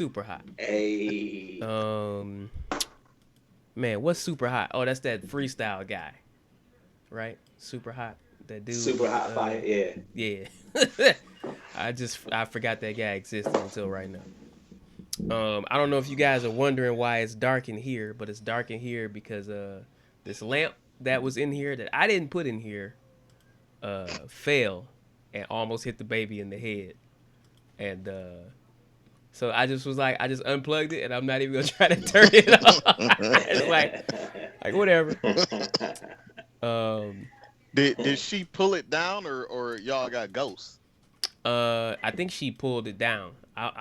Super hot. Hey, Um, man, what's super hot? Oh, that's that freestyle guy, right? Super hot. That dude super with hot fire. Yeah. yeah. I forgot that guy existed until right now. I don't know if you guys are wondering why it's dark in here, but it's dark in here because this lamp that was in here that I didn't put in here fell and almost hit the baby in the head. And so I just was like, I just unplugged it, and I'm not even gonna try to turn it off. It's like whatever. Um, Did she pull it down or y'all got ghosts? I think she pulled it down.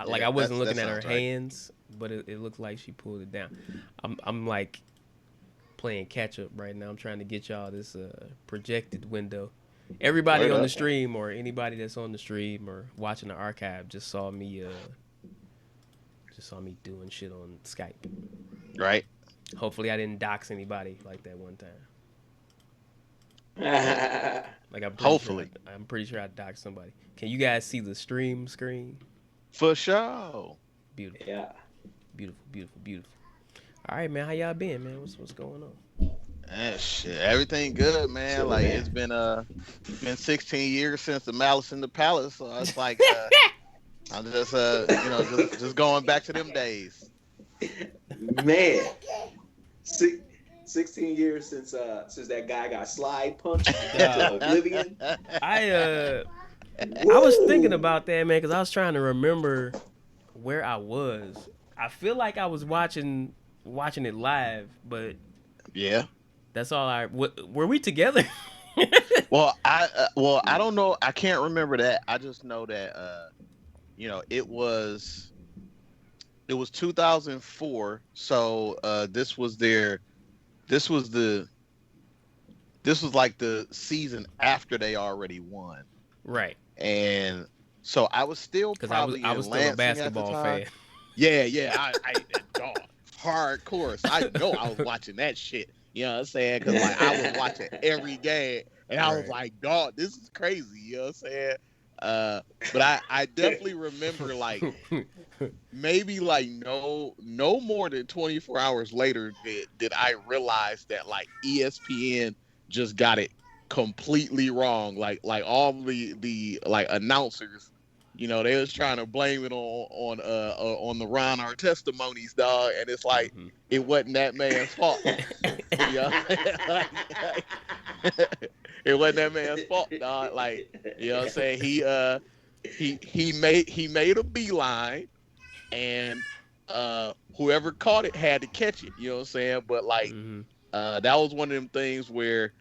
Like Yeah, I wasn't that looking at her sounds right. hands, but it looked like she pulled it down. I'm like playing catch up right now. I'm trying to get y'all this projected window. Everybody Word on the up. stream or anybody that's on the stream or watching the archive just saw me doing shit on Skype. Right. Hopefully I didn't dox anybody like that one time. Like Hopefully. I'm pretty sure I doxed somebody. Can you guys see the stream screen? For sure. Beautiful, Yeah. beautiful, beautiful, beautiful. All right, man. How y'all been, man? What's going on? Shit, everything good, man. Chilling, Like man. it's been 16 years since the Malice in the Palace, so it's like I'm just just going back to them days. Man, six, 16 years since that guy got slide punched into Dog, oblivion. I I was thinking Woo! about that, man, because I was trying to remember where I was. I feel like I was watching it live, but Yeah. that's all were we together? Well, I don't know. I can't remember that. I just know that it was 2004. So this was the this was like the season after they already won. Right, And so I was still because probably I in was still a Lansing at the basketball time. fan. Yeah, yeah, I dog hardcore. So I know I was watching that shit. You know what I'm saying? Because like I was watching every game, and I was Right. like, dog, this is crazy. You know what I'm saying? Uh, but I definitely remember like maybe like no more than 24 hours later did I realize that like ESPN just got it completely wrong. Like all the like announcers, they was trying to blame it on the Ron Artest testimonies, dog, and it's like Hmm. it wasn't that man's fault. Yeah, like, it wasn't that man's fault, dog. Like, you know what I'm saying? He made a beeline, and whoever caught it had to catch it. You know what I'm saying? But like Hmm. that was one of them things where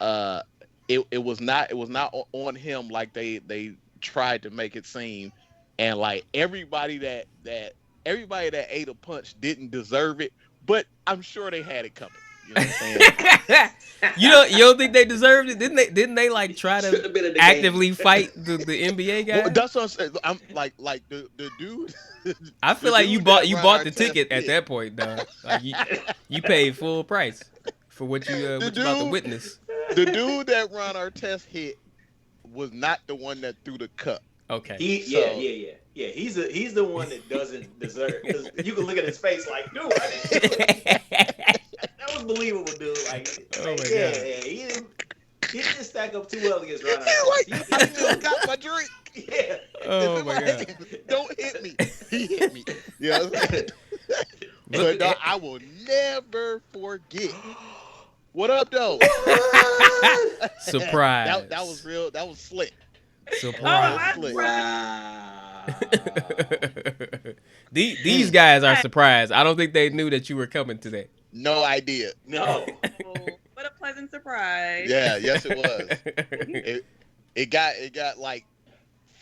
uh it was not on him like they tried to make it seem, and like everybody that ate a punch didn't deserve it, but I'm sure they had it coming. You know what I'm saying? You don't think they deserved it? Didn't they like try Shouldn't to have been in the game. actively fight the NBA Well, guys? that's what I'm saying. I'm like the dude, I feel the like you dude bought that you Ron bought the Artest ticket at hit. that point, dog. Like you paid full price for The what you about to dude, witness. the dude that Ron Artest hit was not the one that threw the cup. Okay. Yeah, So yeah, yeah, yeah. He's the one that doesn't deserve, because you can look at his face like, dude, I didn't do it. That was believable, dude. Oh Like my yeah, god. yeah. He didn't stack up too well against Ron he's Artest. like, I still got my drink. Yeah. It's Oh in my my god. hand. Don't hit me. He hit me. You know what I'm saying? But But no, I will never forget. What up, though? What? That was surprise. real. That was slick. Oh, am Real I Surprise. slick. Wow. These Mm, guys are surprised? surprised. I don't think they knew that you were coming today. no idea. No. Oh, what a pleasant surprise. Yeah. Yes, it was. It it got like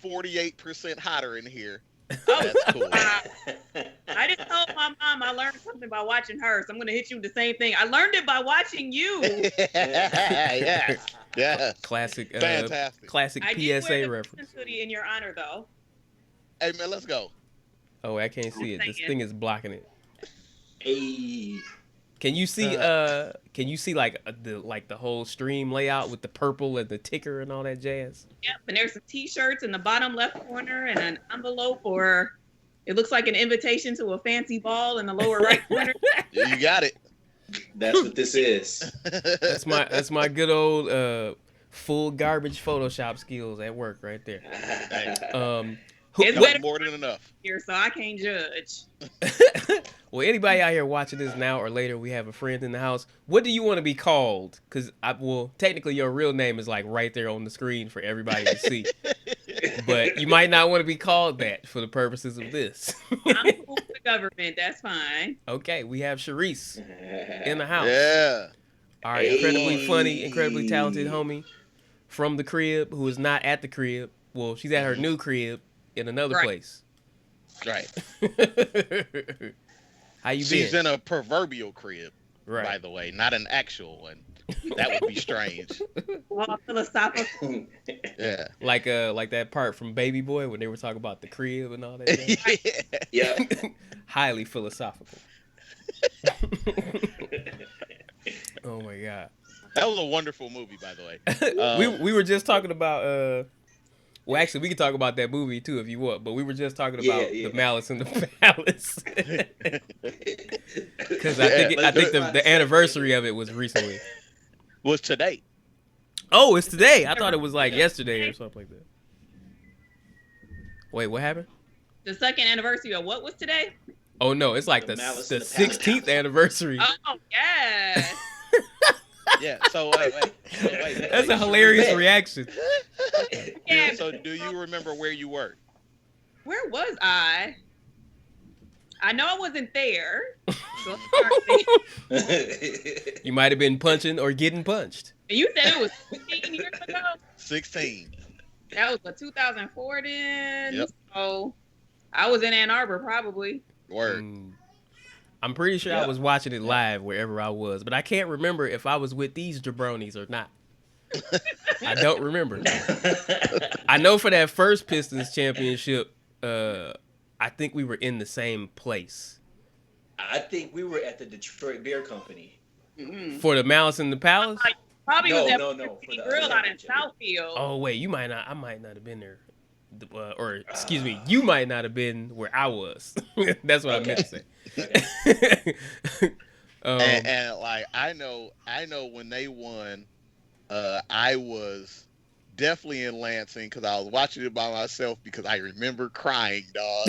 48% hotter in here, so Oh, that's cool. wow. I just told my mom I learned something by watching her, so I'm going to hit you with the same thing. I learned it by watching you. Yes. Yes. classic Fantastic. classic I did wear PSA the Pistons reference. hoodie in your honor, though. Hey man, let's go. Oh, I can't Just see it. This saying. thing is blocking it. Hey. Can you see like the whole stream layout with the purple and the ticker and all that jazz? Yep, and there's some T-shirts in the bottom left corner and an envelope or It looks like an invitation to a fancy ball in the lower right corner. You got it. That's what this is. That's my good old full garbage Photoshop skills at work right there. It's That's better more than enough. here, so I can't judge. Well, anybody out here watching this now or later, we have a friend in the house. What do you want to be called? Because technically your real name is like right there on the screen for everybody to see. But you might not want to be called that for the purposes of this. I'm cool with the government. That's fine. Okay, we have Sharice in the house. Yeah. All right, incredibly funny, incredibly talented homie from the crib who is not at the crib. Well, she's at her new crib in another Right. place. Right. How you She's been? in a proverbial crib, Right. by the way, not an actual one. That would be strange. All philosophical. Yeah. Like that part from Baby Boy when they were talking about the crib and all that stuff. Yeah. Highly philosophical. Oh my god. That was a wonderful movie, by the way. We were just talking about well, actually, we can talk about that movie too if you want, but we were just talking about the Malice in the Palace because I think the anniversary of it was recently. Was today. Oh, it's today. I thought it was like yesterday or something like that. Wait, what happened? The second anniversary of what was today? Oh no, it's like The the Malice in the Palace. 16th anniversary. Oh, yeah. Yeah. So wait. That's a hilarious reaction. Yeah. So do you remember where you were? Where was I? I know I wasn't there. So You might have been punching or getting punched. you said it was 15 years ago? 16. That was a 2004 then. Yep. So I was in Ann Arbor probably. Word. I'm pretty sure I Yeah. was watching it live wherever I was, but I can't remember if I was with these jabronis or not. I don't remember. I know for that first Pistons championship, I think we were in the same place. I think we were at the Detroit Beer Company. Mm-hmm. For the Malice in the Palace? Probably No, was at no, the for the Grill other out in championship. Southfield. Oh, wait, I might not have been there. Or, excuse me, you might not have been where I was. That's what I meant to say. And like I know when they won, I was definitely in Lansing because I was watching it by myself because I remember crying, dog.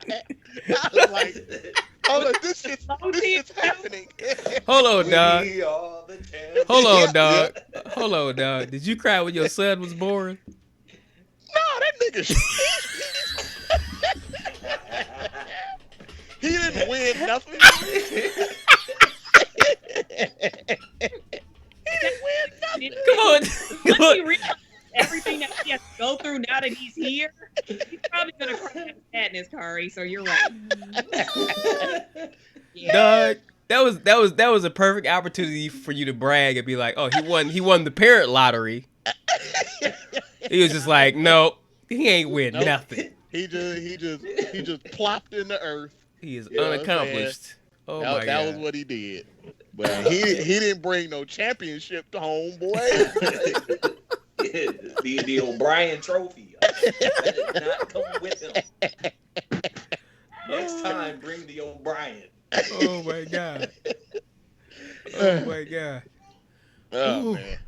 I was like, oh, this is happening. Hold on, dog. We are the champions. Hold on, dog. Hold on, dog. Did you cry when your son was born? No, that nigga. He didn't win nothing. Come on. Once he realizes everything that he has to go through now that he's here, he's probably gonna cry at sadness, Kari. So you're right. Yeah. Dog, that was a perfect opportunity for you to brag and be like, "Oh, he won the parent lottery." He was just like, "No, he ain't win Nope. nothing. He just plopped in the earth. He is You know what I'm unaccomplished." Oh my that god. was what he did. But he didn't bring no championship to home, boy. the O'Brien Trophy. That did not come with him. Next time, bring the O'Brien. Oh my god. Oh my god. Oh Ooh. man.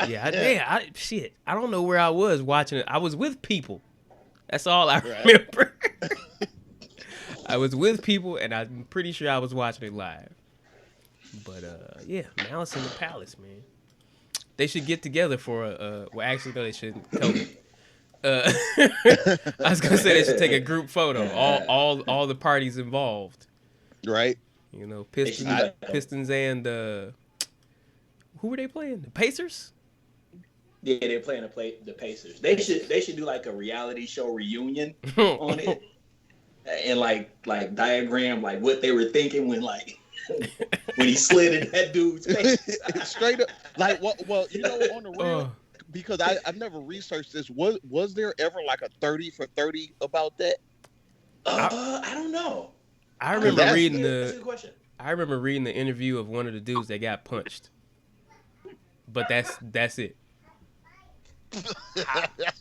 Yeah, shit. I don't know where I was watching it. I was with people. That's all I Right. remember. I was with people, and I'm pretty sure I was watching it live. But yeah, Malice in the Palace, man. They should get together for well, actually, no, they shouldn't. COVID. I was gonna say they should take a group photo. All the parties involved. Right. You know, They should do that. Pistons and who were they playing? The Pacers. Yeah, they're playing the Pacers. They should do like a reality show reunion on it, and like diagram like what they were thinking when he slid in that dude's face. Straight up. Like what? Well, you know, on the real, Oh. because I've never researched this. Was there ever like a 30 for 30 about that? I don't know. I remember That's- reading That's a good question. I remember reading the interview of one of the dudes that got punched. But that's it.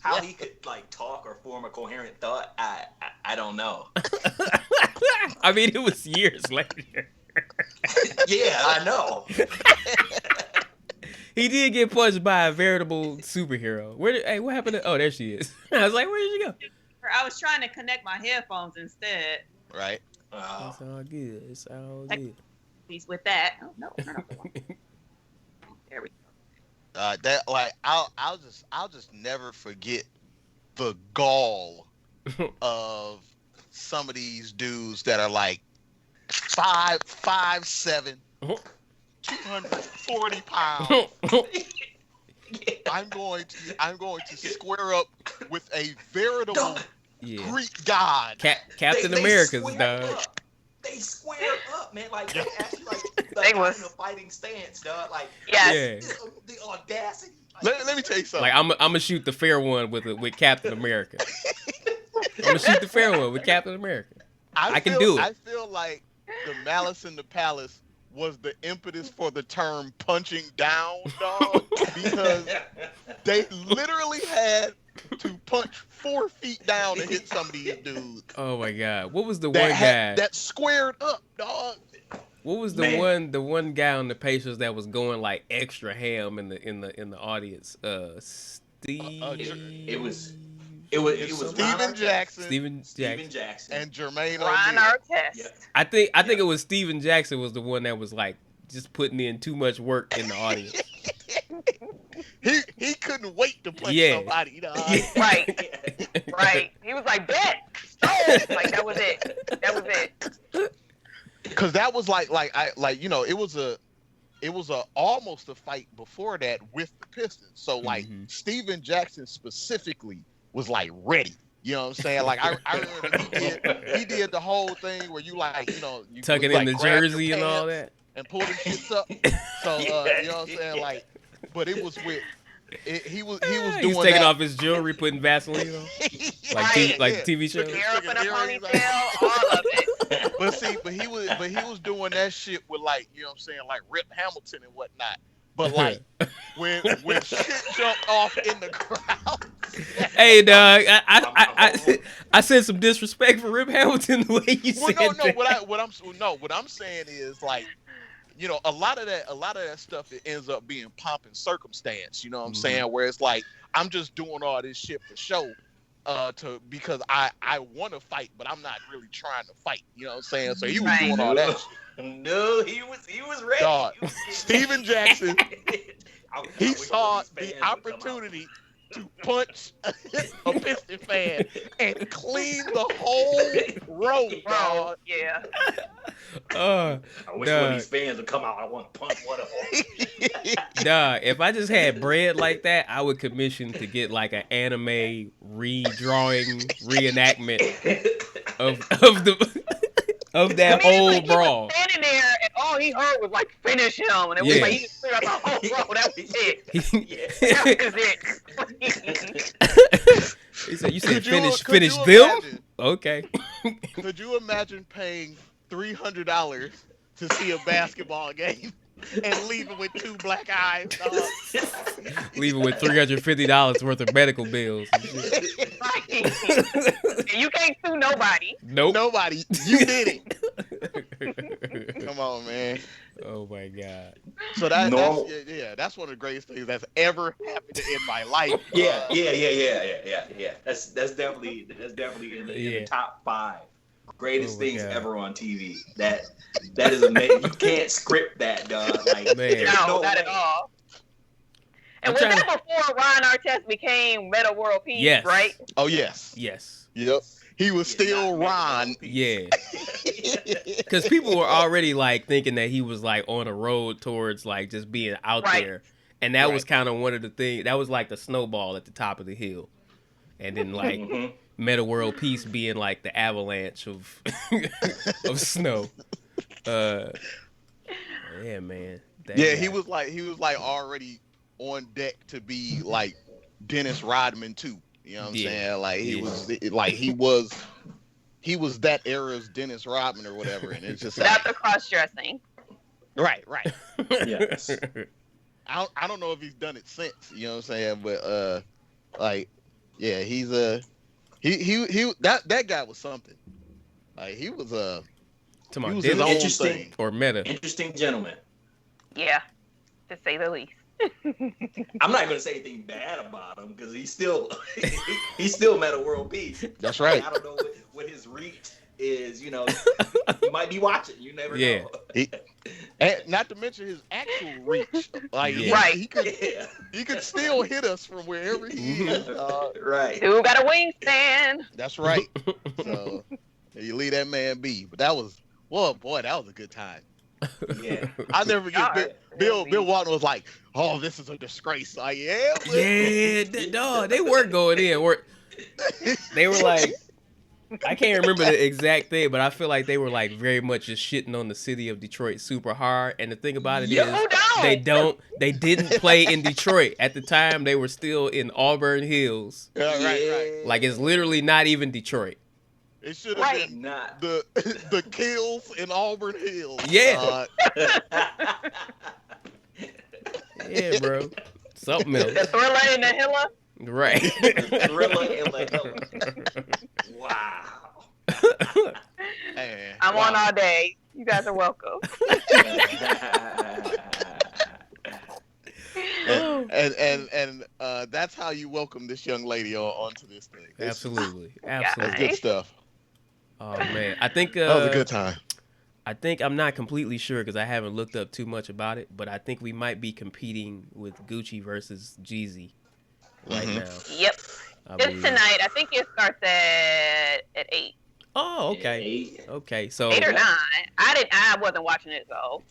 how he could like talk or form a coherent thought, I don't know. I mean, it was years later. Yeah, I know. He did get punched by a veritable superhero. Hey, what happened to? Oh, there she is. I was like, where did she go? I was trying to connect my headphones instead. Right. It's all good. It's all good. He's with that. Oh no. There we go. That like I'll just never forget the gall of some of these dudes that are like 5'7", 240 pounds. I'm going to square up with a veritable Greek god. Captain America's dog. They square up, man. Like they actually like They in was- a fighting stance, dog. Like Yes. the audacity. Like, Let me tell you something. Like I'm gonna shoot the fair one with Captain America. I'm gonna shoot the fair one with Captain America. I can do it. I feel like the Malice in the Palace was the impetus for the term punching down, dog, because they literally had to punch 4 feet down to hit some of these dudes. Oh my God! What was the one guy that squared up, dog? What was the one guy on the Pacers that was going like extra ham in the audience? Steve. it was Steven Jackson. Steven Jackson And Jermaine Ron O'Neal. Artest. Yeah. I think it was Steven Jackson was the one that was like just putting in too much work in the audience. He couldn't wait to punch Yeah. somebody, dog. Right. He was like, bet. Stone. Like that was it. Because that was like it was a almost a fight before that with the Pistons. So like Steven Jackson specifically was like ready. You know what I'm saying? Like I remember he did the whole thing where you Tucking like, in the grab your jersey and all pants that. and pull them shits up. So you know what I'm saying? Like, but it was with he was doing He's taking that. off his jewelry, putting Vaseline on, like TV shows. Hair up in a ponytail, all of it. But he was doing that shit with like, you know what I'm saying, like Rip Hamilton and whatnot. But like when shit jumped off in the crowd. Hey dog, I said some disrespect for Rip Hamilton the way you said that. What I'm saying is like, you know, a lot of that stuff, it ends up being pomp and circumstance. You know what I'm saying? Where it's like, I'm just doing all this shit for show, because I want to fight, but I'm not really trying to fight. You know what I'm saying? So he was doing all that shit. No, he was ready. Dog, Steven Jackson, he saw the fans would come out. opportunity to punch a Piston fan and clean the whole row, dog. Yeah. I wish one of these fans would come out. I want to punch one of them. Dog, if I just had bread like that, I would commission to get like an anime redrawing reenactment of that whole brawl. He was standing there, and all he heard was like, "Finish him," and it was like he just cleared out the whole row. That was it. That was it. He said, "You said Could finish you them." imagine- Okay. Could you imagine paying $300 to see a basketball game and leaving with 2 black eyes, dog? Leaving with $350 worth of medical bills. And shit. Right. And you can't sue nobody. Nope. Nobody. You did it. Come on, man. Oh my God. So that's one of the greatest things that's ever happened in my life. Yeah. That's definitely in the top 5 greatest things ever on TV. That is amazing. You can't script that, dog. Like, Man. No, not at all. And was that before Ron Artest became Meta World Peace, Yes. right? Oh, yes. Yes. Yep. He was still Ron. Yeah. Because people were already like thinking that he was like on a road towards like just being out there. And that was kind of one of the things, that was like the snowball at the top of the hill. And then like Meta World Peace being like the avalanche of of snow. Yeah, man. He was like already on deck to be like Dennis Rodman too. You know what I'm saying? Like he was that era's Dennis Rodman or whatever, and it's just like, Without the cross dressing. right. Yes. I don't know if he's done it since. You know what I'm saying? But Like, yeah, he's he that guy was something. Like he was To my he was his Dennis own Interesting. thing. or Meta. Interesting gentleman. Yeah, to say the least. I'm not gonna say anything bad about him because he's still he's still Meta World Peace. That's right. I don't know what his reach is. You know, you might be watching. You never Yeah. know. And not to mention his actual reach. Like Yeah. Right. Yeah. he could still hit us from wherever he is. Right. Who got a wingspan? That's right. So you leave that man be. But that was, well, boy, that was a good time. Yeah. I'll never forget God, Bill really. Walton was like, "Oh, this is a disgrace." Like, yeah, but- Yeah, dog. They were going in. They were like, I can't remember the exact thing, but I feel like they were like very much just shitting on the city of Detroit super hard. And the thing about it is, Yeah. Who don't? they didn't play in Detroit at the time. They were still in Auburn Hills. Yeah, right. Like it's literally not even Detroit. It should have Right. been Not. the kills in Auburn Hills. Yeah. Yeah, bro. Something else. The Thriller and the Hilla? Right. Thriller and the Wow. Man, I'm wow. on all day. You guys are welcome. And that's how you welcome this young lady onto this thing. Absolutely. That's Absolutely. good stuff. Oh man. I think That was a good time. I think I'm not completely sure because I haven't looked up too much about it, but I think we might be competing with Gucci versus Jeezy right Mhm. now. Yep. I It's believe. tonight. I think it starts at 8. Oh, okay. Eight. Okay. So 8 or 9. I wasn't watching it though.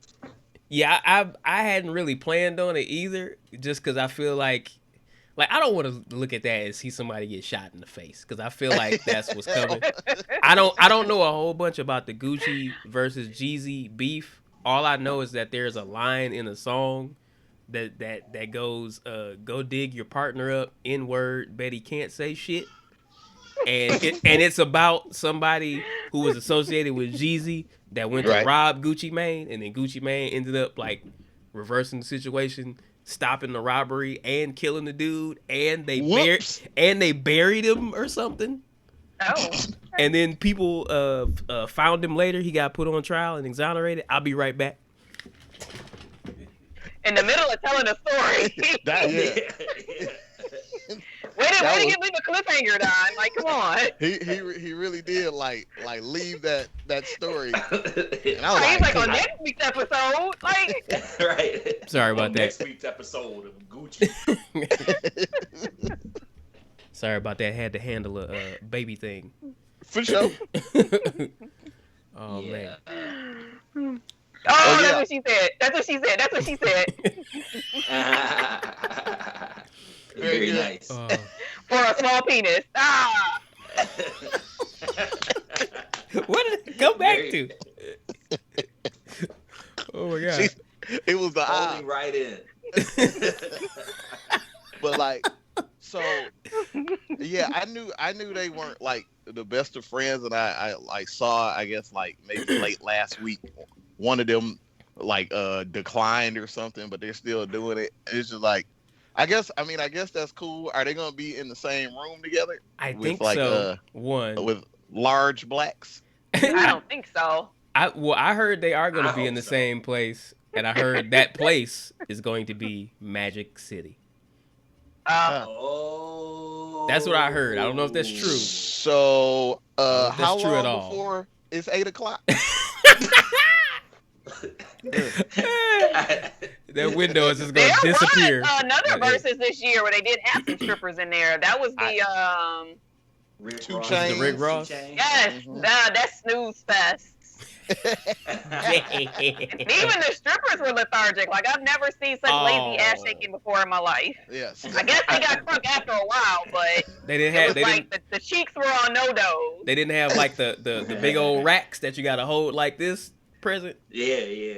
yeah, I hadn't really planned on it either, just because I feel like I don't want to look at that and see somebody get shot in the face because I feel like that's what's coming. I don't know a whole bunch about the Gucci versus Jeezy beef. All I know is that there's a line in a song that goes, "Go dig your partner up, N-word, bet he can't say shit," and it's about somebody who was associated with Jeezy that went to Right. rob Gucci Mane, and then Gucci Mane ended up like reversing the situation, stopping the robbery and killing the dude, and they Whoops. buried him or something. Oh. And then people found him later. He got put on trial and exonerated. I'll be right back. In the middle of telling a story. That, yeah. Way That to was- leave a cliffhanger, Don. Like, come on. He really did like leave that story. And I He's was like, like, on next week's episode. Like, Right. Sorry about On that. Next week's episode of Gucci. Sorry about that. Had to handle a baby thing. for sure. Oh man. oh, yeah. that's what she said. That's what she said. That's what she said. Very good. nice. Oh. For a small penis. Ah. What did it come back Very- to? Oh my god. She- it was the eye. Falling right in. But like, so yeah, I knew they weren't like the best of friends, and I like saw, I guess, like maybe late last week, one of them like declined or something, but they're still doing it. It's just like, I guess that's cool. Are they gonna be in the same room together I with, think like, so. One. with large blacks? I don't think so. I heard they are going to I be in hope the so. same place, and I heard that place is going to be Magic City. Oh. That's what I heard. I don't know if that's true. So know if that's how true long at all. before it's 8 o'clock? That window is just There going to was disappear. another Right there. versus this year where they did have some strippers in there. That was the Rick Two Ross. Chainz. The Rick Ross? Two Chainz. yes, Mhm. that's snooze fest. Even the strippers were lethargic. Like, I've never seen such lazy ass Oh. shaking before in my life. Yes. I guess they got crunk after a while, but They didn't it have was they like didn't the cheeks were on no-dos. they didn't have like the big old racks that you got to hold like this present Yeah.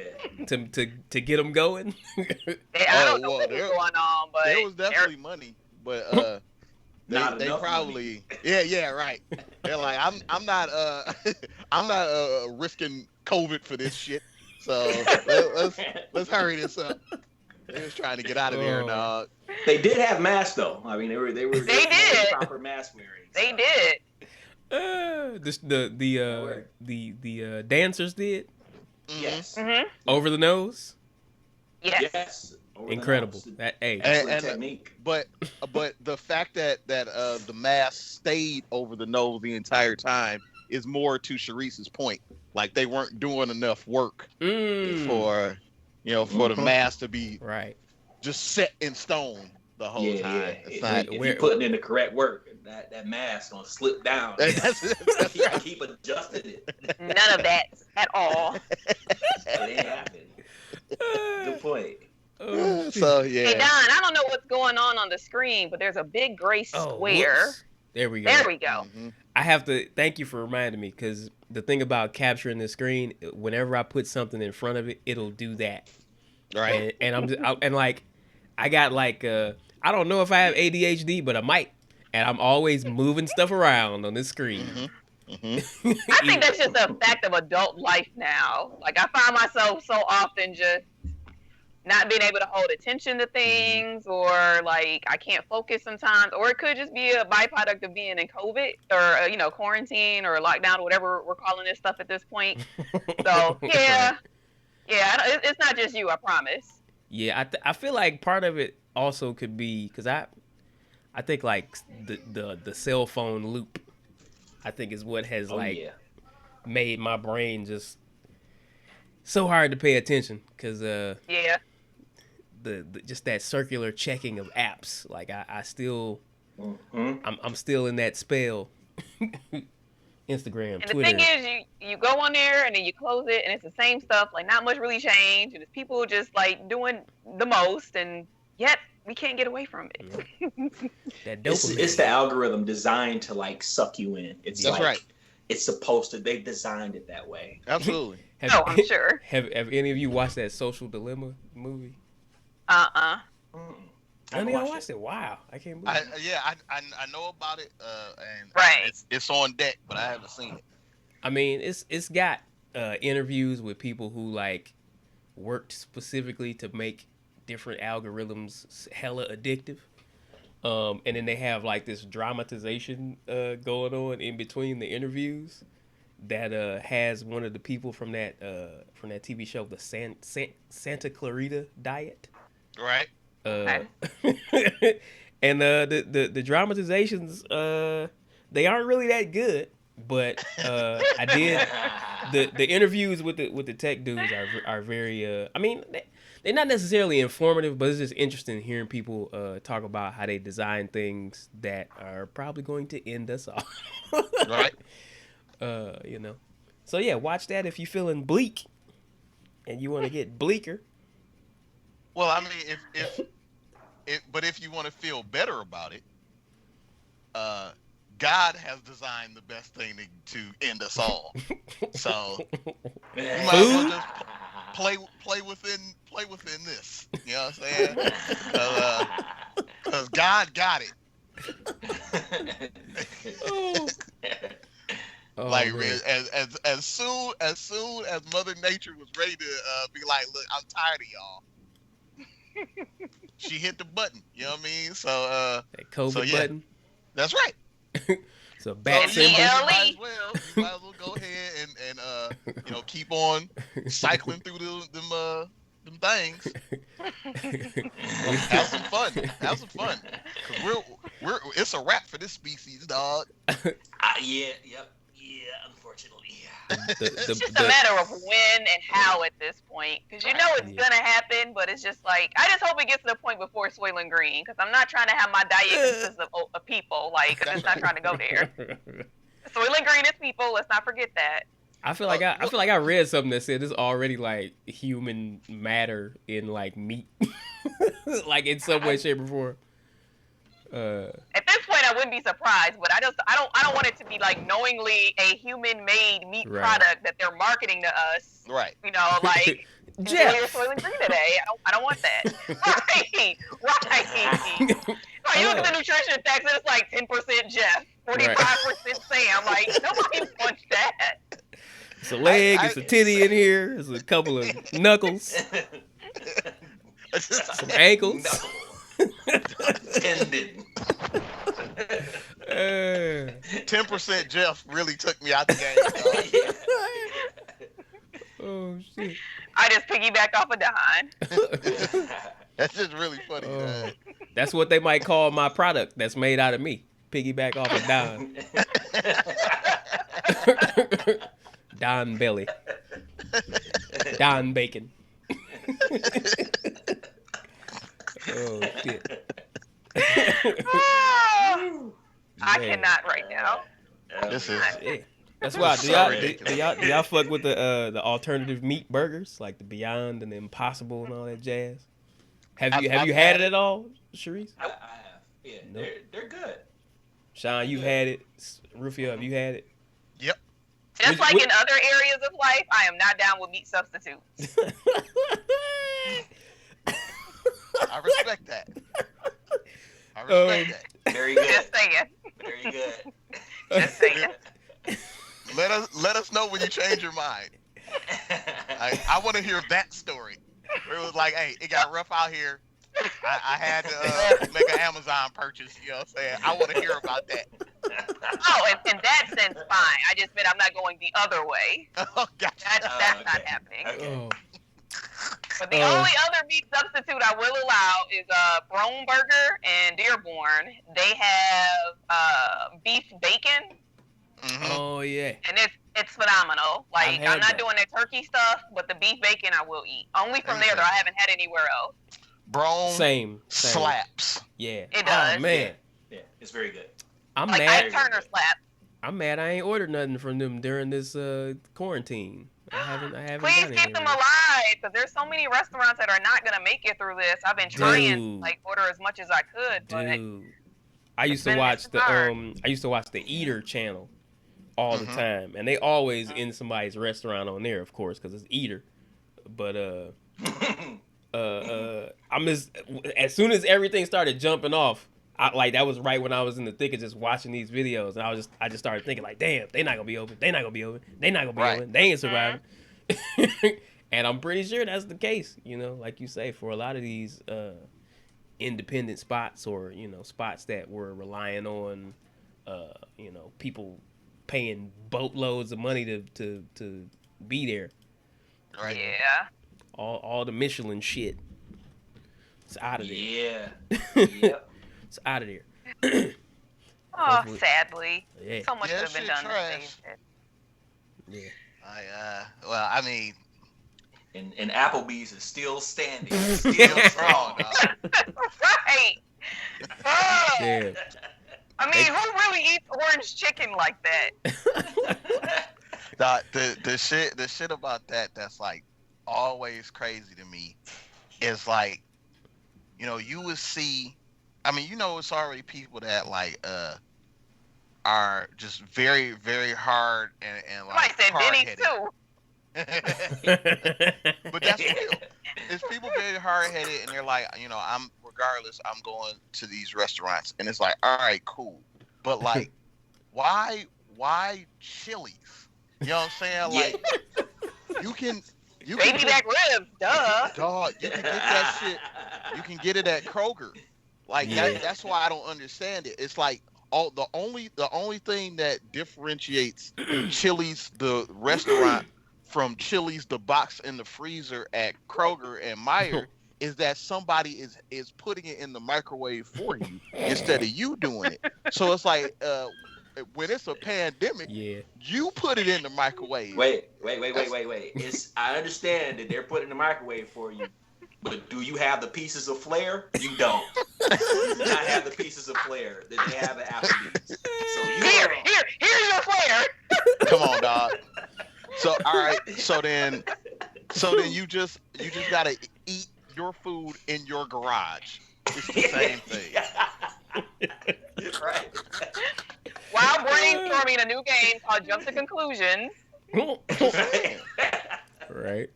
to get them going. I don't know well, what was there- going on, but There was definitely money, but Not they enough probably yeah right. They're like, I'm not I'm not risking COVID for this shit. So let's hurry this up. They was trying to get out of there, dog. They did have masks though. I mean, they did. proper mask wearing. They did. The dancers did. Yes. Mm-hmm. Over the nose. Yes. Incredible. That And technique. But the fact that the mask stayed over the nose the entire time is more to Sharice's point. Like they weren't doing enough work for the mask to be just set in stone the whole time. Yeah. If you're putting in the correct work, that mask gonna slip down. That's keep adjusting it. None of that at all. It ain't happening. Good point. So yeah. Hey Don, I don't know what's going on the screen, but there's a big gray square. There we go. There we go. Mm-hmm. I have to thank you for reminding me, because the thing about capturing the screen, whenever I put something in front of it, it'll do that. Right. And I got I don't know if I have ADHD, but I might. And I'm always moving stuff around on this screen. Mm-hmm. Mm-hmm. I think that's just a fact of adult life now. Like I find myself so often just not being able to hold attention to things, or like I can't focus sometimes, or it could just be a byproduct of being in COVID or quarantine or lockdown or whatever we're calling this stuff at this point. So yeah, it's not just you, I promise. Yeah, I feel like part of it also could be because I think like the cell phone loop, I think is what has made my brain just so hard to pay attention, because the just that circular checking of apps, like I still I'm still in that spell. Instagram, and Twitter. The thing is, you go on there and then you close it, and it's the same stuff. Like not much really changed, and it's people just like doing the most, and yet we can't get away from it. That dopamine. It's the algorithm designed to like suck you in. That's right. It's supposed to. They designed it that way. Absolutely. I'm sure. Have any of you watched that Social Dilemma movie? I I watched it. Wow, I can't believe it. I know about it, and right. It's on deck, but I haven't seen it. I mean, it's got interviews with people who like worked specifically to make different algorithms hella addictive, and then they have like this dramatization going on in between the interviews that has one of the people from that TV show, the Santa Clarita Diet. Right. And the dramatizations, they aren't really that good, but I did the interviews with the tech dudes are very I mean they're not necessarily informative, but it's just interesting hearing people talk about how they design things that are probably going to end us all. Right. So yeah, watch that if you're feeling bleak and you want to get bleaker. Well, I mean, if you want to feel better about it, God has designed the best thing to end us all. So you might as well just play within this. You know what I'm saying? Because God got it. Like man. as soon as Mother Nature was ready to be like, look, I'm tired of y'all. She hit the button, you know what I mean? So that COVID button. That's right. So bat symbol. You might as well go ahead and keep on cycling through them things. Have some fun. Cause we're it's a wrap for this species, dog. Unfortunately. It's just a matter of when and how at this point, because it's gonna happen, but it's just like I just hope it gets to the point before Soylent Green, because I'm not trying to have my diet consist of people. Like I'm just not trying to go there. Soylent Green is people. Let's not forget that. I feel like I read something that said it's already like human matter in like meat, like in some way, shape, or form. At this point, I wouldn't be surprised, but I don't want it to be like knowingly a human-made meat product that they're marketing to us. Right. Like enjoy your Soylent Green today. I don't want that. Right. You look at the nutrition facts, and it's like 10% Jeff, 45% Sam. Like nobody wants that. It's a leg. It's a titty in here. It's a couple of knuckles. Some ankles. Tendon. 10% Jeff really took me out the game. Oh shit. I just piggybacked off of Don. That's just really funny. That's what they might call my product that's made out of me. Piggyback off of Don. Don Belly. Don Bacon. Oh shit. I cannot right now. This is Yeah. That's why. Do y'all fuck with the alternative meat burgers like the Beyond and the Impossible and all that jazz? Have you I've had it at all, Sharice? I have. Yeah, Nope. they're good. Sean, you've had it. Rufio, have you had it? Yep. Just like in other areas of life, I am not down with meat substitutes. I respect that. I respect that. Very good. Just saying. Very good. Just saying. Let us know when you change your mind. I want to hear that story. Where it was like, hey, it got rough out here. I had to make an Amazon purchase. You know what I'm saying? I want to hear about that. Oh, in that sense, fine. I just meant I'm not going the other way. Oh, gotcha. That's okay. not happening. Okay. Oh. But the only other meat substitute I will allow is Brome Burger and Dearborn. They have beef bacon, Mhm. Oh yeah. and it's phenomenal. Like had I'm not that. doing the turkey stuff, but the beef bacon I will eat. Only from there, though. I haven't had anywhere else. Brome Same. slaps. Yeah. It does. Oh man. Yeah, it's very good. I'm Like mad. Ike Turner slap. I'm mad. I ain't ordered nothing from them during this quarantine. I haven't. Please done keep it them yet. alive, because there's so many restaurants that are not gonna make it through this. I've been trying to Dude. like order as much as I could, but Dude, I used to been watch the hard. I used to watch the Eater channel all the time, and they always in somebody's restaurant on there, of course, because it's Eater. But I'm as soon as everything started jumping off, that was right when I was in the thick of just watching these videos, and I just started thinking like, damn, they not gonna be open, they not gonna be open, they not gonna be Right. open, they ain't surviving. And I'm pretty sure that's the case, you know, like you say, for a lot of these independent spots, or you know, spots that were relying on you know, people paying boatloads of money to be there. Right. yeah. All the Michelin shit. It's out of there. Yeah. Yep. It's out of there. Oh, Hopefully- sadly, Yeah. so much Yeah, could have been shit done to trash. save it. Yeah. Well, I mean, And Applebee's is still standing. still Still strong, strong. dog. Right. Oh, Yeah. I mean, who really eats orange chicken like that? Dog, the shit about that's like always crazy to me is like, you know, you would see, I mean, you know, it's already people that like are just very, very hard and Somebody like said Denny's hard-headed. too. But that's real. It's people very hard headed, and they're like, you know, I'm going to these restaurants, and it's like, all right, cool, but like, why Chili's? You know what I'm saying? Like, you can Baby back ribs, duh. dog, you can get that shit. You can get it at Kroger. Like Yeah. that's why I don't understand it. It's like the only thing that differentiates Chili's the restaurant from Chili's the box in the freezer at Kroger and Meijer is that somebody is putting it in the microwave for you instead of you doing it. So it's like when it's a pandemic, Yeah. you put it in the microwave. Wait. I understand that they're putting the microwave for you, but do you have the pieces of flair? You don't. You do not have the pieces of flair that they have at Applebee's. So Here's your flare. Come on, dog. So all right, so then you just gotta eat your food in your garage. It's the same thing. You're right. While brainstorming a new game called Jump to Conclusions. Right.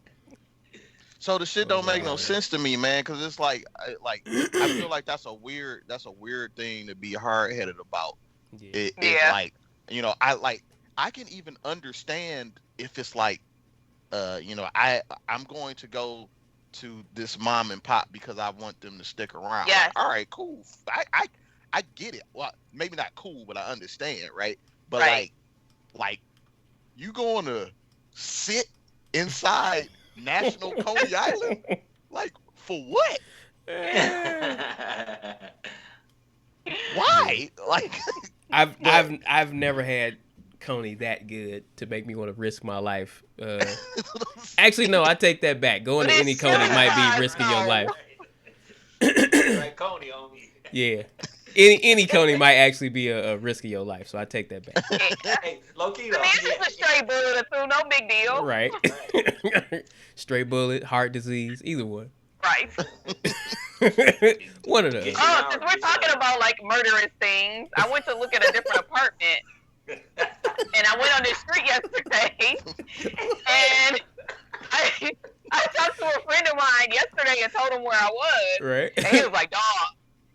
So the shit don't make no sense to me, man, because it's like I feel like that's a weird thing to be hard headed about. Yeah. It's Yeah. like, you know, I can even understand if it's like, you know, I'm going to go to this mom and pop because I want them to stick around. Yes. Like, all right, cool. I get it. Well, maybe not cool, but I understand, right? But Right. like you going to sit inside National Coney Island? Like, for what? Why? Like, I've never had Coney that good to make me want to risk my life. Actually, no, I take that back. Going But to it's any Coney might be not, risking no. your life. Like Coney on me. Yeah, any Coney might actually be a risk of your life. So I take that back. Hey, low key though. I mean, it's just a straight bullet or two, no big deal. Right. Straight bullet, heart disease, either one. Right. One of those. Oh, since we're talking about like murderous things, I went to look at a different apartment, and I went on this street yesterday, and I talked to a friend of mine yesterday and told him where I was, Right. and he was like, "Dog,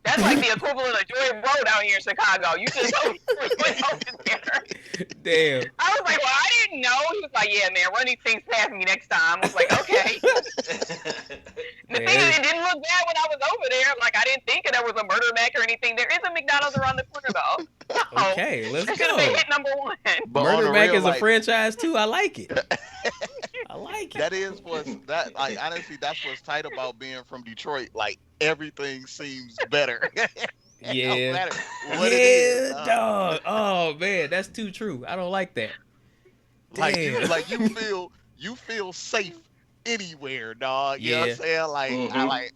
that's like the equivalent of Jordan Road out here in Chicago. You just told me we went over there." Damn. I was like, "Well, I didn't know." He was like, "Yeah, man, run these things past me next time." I was like, "Okay." The thing is, it didn't look bad when I was over there. Like, I didn't think there was a murder mac or anything. There is a McDonald's around the corner, though. So, Okay, let's that should have been go. hit number one. but on Murder the Mac real, is a like, franchise too. I like it. I like it. that is what's that like honestly that's what's tight about being from Detroit. Like everything seems better. It Yeah. don't matter what it is. Yeah, dog. Oh man, that's too true. I don't like that. Like Damn. you feel safe anywhere, dog. You know what Yeah. I'm saying? Like I Mhm. like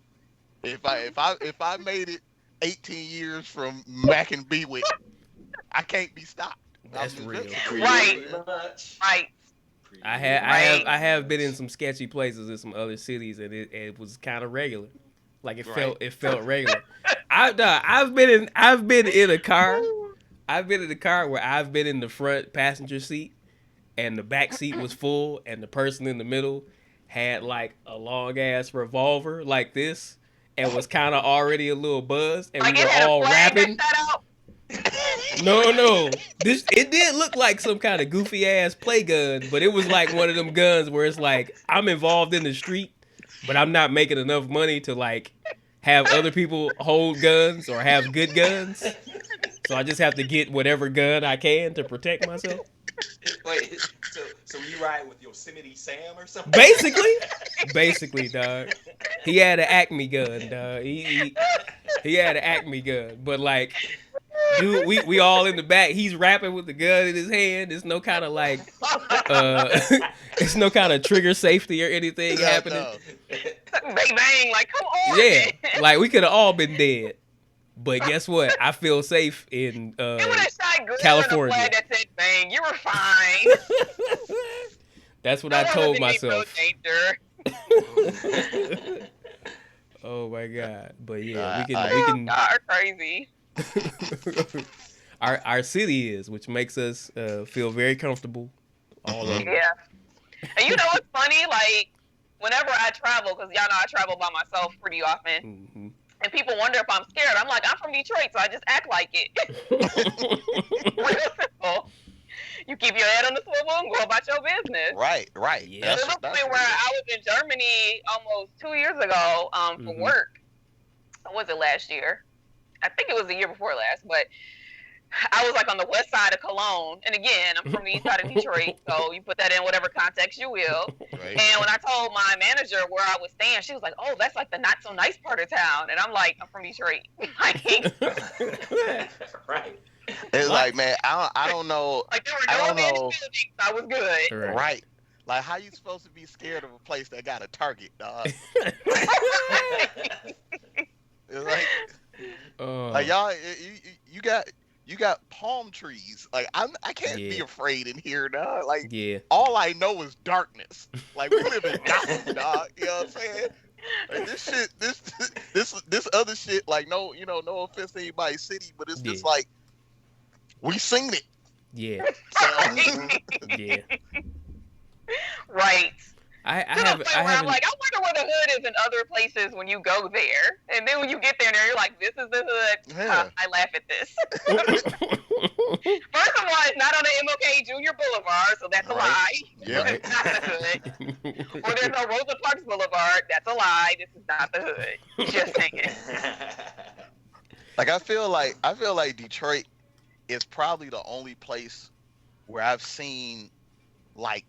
if I made it 18 years from Mac and Bewick, I can't be stopped. That's I'm real. invincible. Right. Much. Right. I have been in some sketchy places in some other cities, and it was kind of regular. Like it felt regular. I've been in a car. I've been in a car where I've been in the front passenger seat, and the back seat was full, and the person in the middle had like a long ass revolver like this, and was kind of already a little buzzed, and Like, we it were had a all flag that rapping. shot out. No. It did look like some kind of goofy ass play gun, but it was like one of them guns where it's like I'm involved in the street, but I'm not making enough money to like have other people hold guns or have good guns. So I just have to get whatever gun I can to protect myself. Wait, so you ride with Yosemite Sam or something? Basically, dog. He had an Acme gun, dog. He had an Acme gun, but like, dude, we all in the back. He's rapping with the gun in his hand. There's no kind of like, it's no kind of trigger safety or anything happening. No. Bang bang, like come on. Yeah, like we could have all been dead, but guess what? I feel safe in It would have shot good California. on a flag that said bang. You were fine. That's what No I one told was in myself. danger. Oh my god! But yeah, we Oh, can. God, crazy. Our city is, which makes us feel very comfortable all over. Yeah. And you know what's funny? Like, whenever I travel, because y'all know I travel by myself pretty often, Mhm. and people wonder if I'm scared. I'm like, I'm from Detroit, so I just act like it. Real simple. You keep your head on the swivel and go about your business. Right. Yeah. To the point where I was in Germany almost 2 years ago for Mhm. work. Or was it last year? I think it was the year before last, but I was like on the west side of Cologne. And again, I'm from the east side of Detroit, so you put that in whatever context you will. Right. And when I told my manager where I was staying, she was like, "Oh, that's like the not so nice part of town." And I'm like, "I'm from Detroit." Right. It's like, man, I don't know. Like there were I no don't abandoned know. buildings. I was good. Right. Like, how you supposed to be scared of a place that got a target, dog? It's like, like y'all, you got palm trees. Like I can't be Yeah. afraid in here, dog. Like Yeah. all I know is darkness. Like we live in Gotham, dog. You know what I'm saying? Like this shit, this other shit. Like no offense to anybody's city, but it's just Yeah. like we seen it. Yeah. So, Yeah. Right. I To the point where I'm haven't. like, I wonder where the hood is in other places when you go there. And then when you get there, you're like, this is the hood. Yeah. I laugh at this. First of all, it's not on the MLK Junior Boulevard, so that's a Right. lie. Yep. Right. Not the hood. Or there's no Rosa Parks Boulevard. That's a lie. This is not the hood. Just saying. Like I feel like Detroit is probably the only place where I've seen like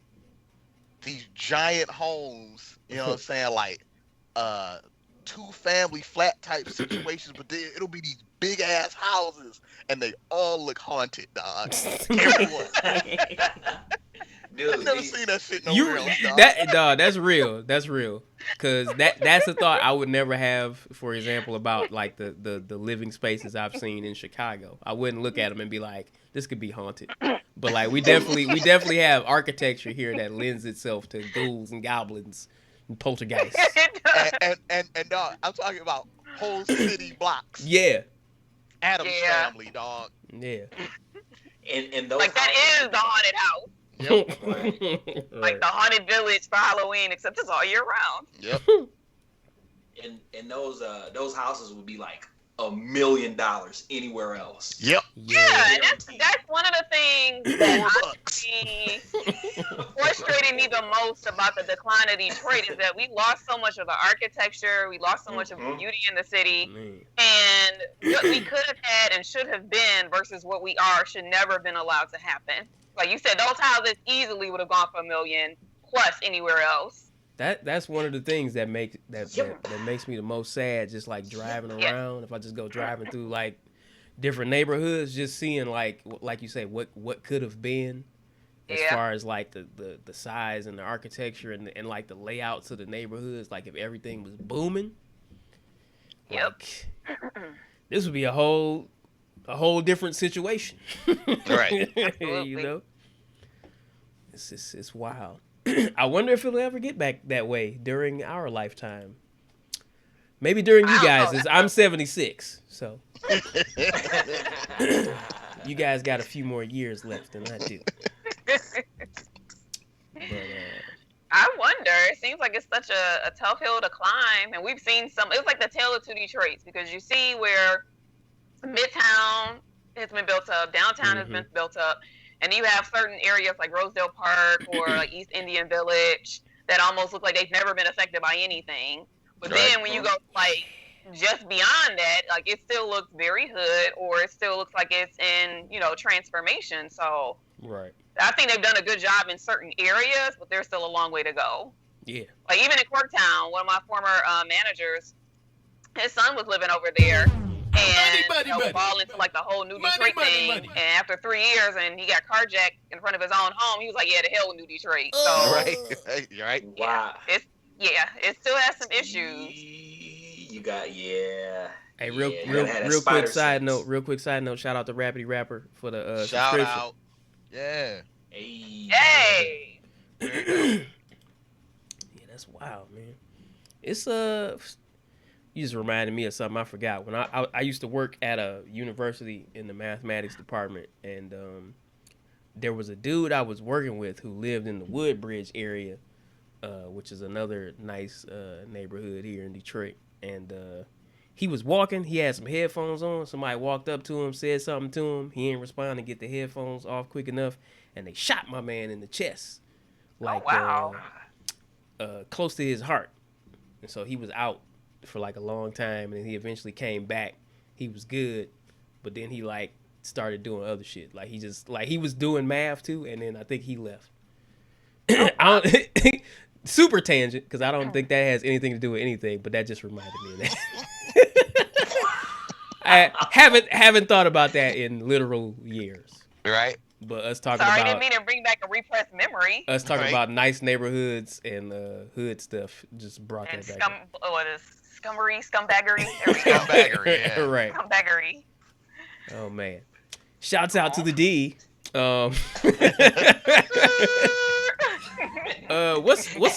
these giant homes, you know what I'm saying, like 2-family flat type situations, but then it'll be these big ass houses and they all look haunted, dog. Everyone. Dude, I've never seen that shit nowhere else, dog. That's real. That's real. Cause that's a thought I would never have, for example, about like the living spaces I've seen in Chicago. I wouldn't look at them and be like, this could be haunted. But like we definitely have architecture here that lends itself to ghouls and goblins and poltergeists. and dog, I'm talking about whole city blocks. Yeah. Adam's Yeah. family, dog. Yeah. and those Like that houses- is the haunted house. Yep. Like the haunted village for Halloween, except it's all year round. Yep. and those houses would be like $1 million anywhere else. Yep. Yeah, and that's one of the things that I $4. see frustrated me the most about the decline of Detroit is that we lost so much of the architecture, we lost so much of the beauty in the city, Man. and what we could have had and should have been versus what we are should never have been allowed to happen. Like you said, those houses easily would have gone for $1 million plus anywhere else. That's one of the things that makes me the most sad. Just like driving around, if I just go driving through like different neighborhoods, just seeing like you say, what could have been, as far as like the size and the architecture and like the layouts of the neighborhoods. Like if everything was booming, like this would be a whole different situation. Right. You know, it's wild. I wonder if it'll ever get back that way during our lifetime. Maybe during you guys. I'm 76, so you guys got a few more years left than I do. But, I wonder. It seems like it's such a tough hill to climb, and we've seen some. It's like the tale of two Detroits because you see where Midtown has been built up, downtown has been built up, and you have certain areas like Rosedale Park or like East Indian Village that almost look like they've never been affected by anything. But then when you go like just beyond that, like it still looks very hood, or it still looks like it's in transformation. So right. I think they've done a good job in certain areas, but there's still a long way to go. Yeah. Like even in Corktown, one of my former managers, his son was living over there. And fall into like the whole New Detroit thing. And after 3 years, and he got carjacked in front of his own home, he was like, "Yeah, the hell with New Detroit." So Right. Right. Wow. It still has some issues. You got Hey, real real quick side note. Shout out to Rapidy Rapper for the Shout subscription. out. Yeah. Hey. Yeah, that's wild, man. It's you just reminded me of something I forgot. When I used to work at a university in the mathematics department, and there was a dude I was working with who lived in the Woodbridge area, which is another nice neighborhood here in Detroit. And he was walking. He had some headphones on. Somebody walked up to him, said something to him. He ain't respond to get the headphones off quick enough, and they shot my man in the chest, like close to his heart. And so he was out for like a long time, and then he eventually came back. He was good, but then he like started doing other shit. Like he was doing math too, and then I think he left. I don't, super tangent, because I don't think that has anything to do with anything, but that just reminded me of that. I haven't thought about that in literal years. Right. But us talking Sorry, about didn't mean to bring back a repressed memory. us talking Right. about nice neighborhoods and hood stuff just brought And that back. scumbaggery. There we go. Scumbaggery, yeah. Right. Scumbaggery. Oh man. Shouts out to the D. What's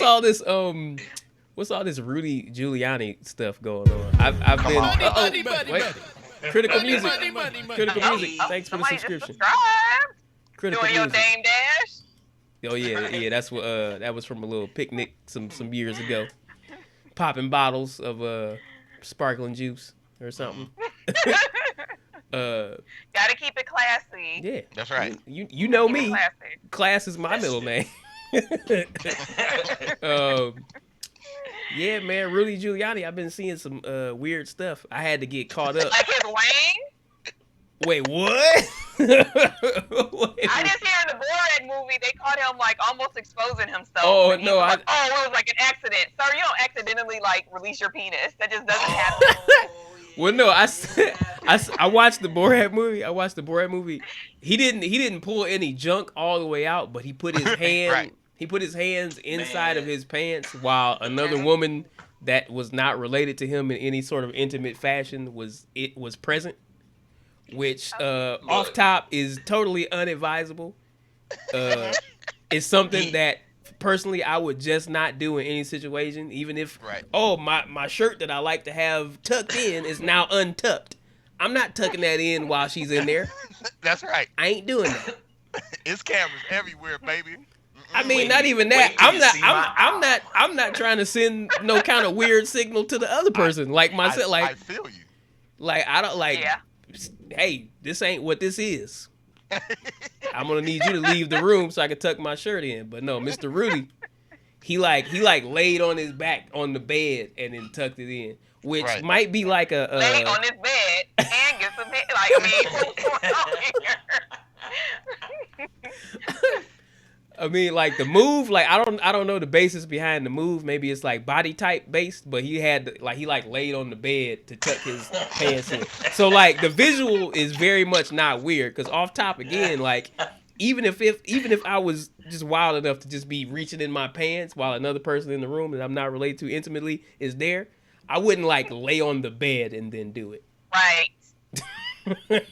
all this Rudy Giuliani stuff going on? I've been wait. Critical music. Critical music. Thanks for the Somebody just subscription. subscribed. Critical Doing your music. Dame Dash. Oh yeah. That's what that was from a little picnic some years ago. Popping bottles of sparkling juice or something. Gotta keep it classy. Yeah. That's right. You know Keep it me. classy. Class is my middle name. Yeah, man, Rudy Giuliani. I've been seeing some weird stuff. I had to get caught up. Like his wang? Wait, what? Wait, I just hear in the Borat movie they caught him like almost exposing himself. Oh, and he no, was like, oh, it was like an accident. Sir, you don't accidentally like release your penis. That just doesn't happen. Well, no, I watched the Borat movie. He didn't pull any junk all the way out, but he put his hand Right. he put his hands inside of his pants while another woman that was not related to him in any sort of intimate fashion was present, which off top is totally unadvisable. It's something that personally I would just not do in any situation, even if my shirt that I like to have tucked in is now untucked. I'm not tucking that in while she's in there. That's right. I ain't doing that. It's cameras everywhere, baby. I mean, Wait, not even that. wait till you see I'm not trying to send no kind of weird signal to the other person. Like myself, I feel you. like I don't like. Yeah. Hey, this ain't what this is. I'm gonna need you to leave the room so I can tuck my shirt in. But no, Mr. Rudy, he laid on his back on the bed and then tucked it in, which might be like a lay on his bed and get some head. Like, I mean, what's going on here? I mean, like the move, like I don't know the basis behind the move. Maybe it's like body type based, but he laid on the bed to tuck his pants in. So like the visual is very much not weird because off top again, like even if I was just wild enough to just be reaching in my pants while another person in the room that I'm not related to intimately is there, I wouldn't like lay on the bed and then do it. Right.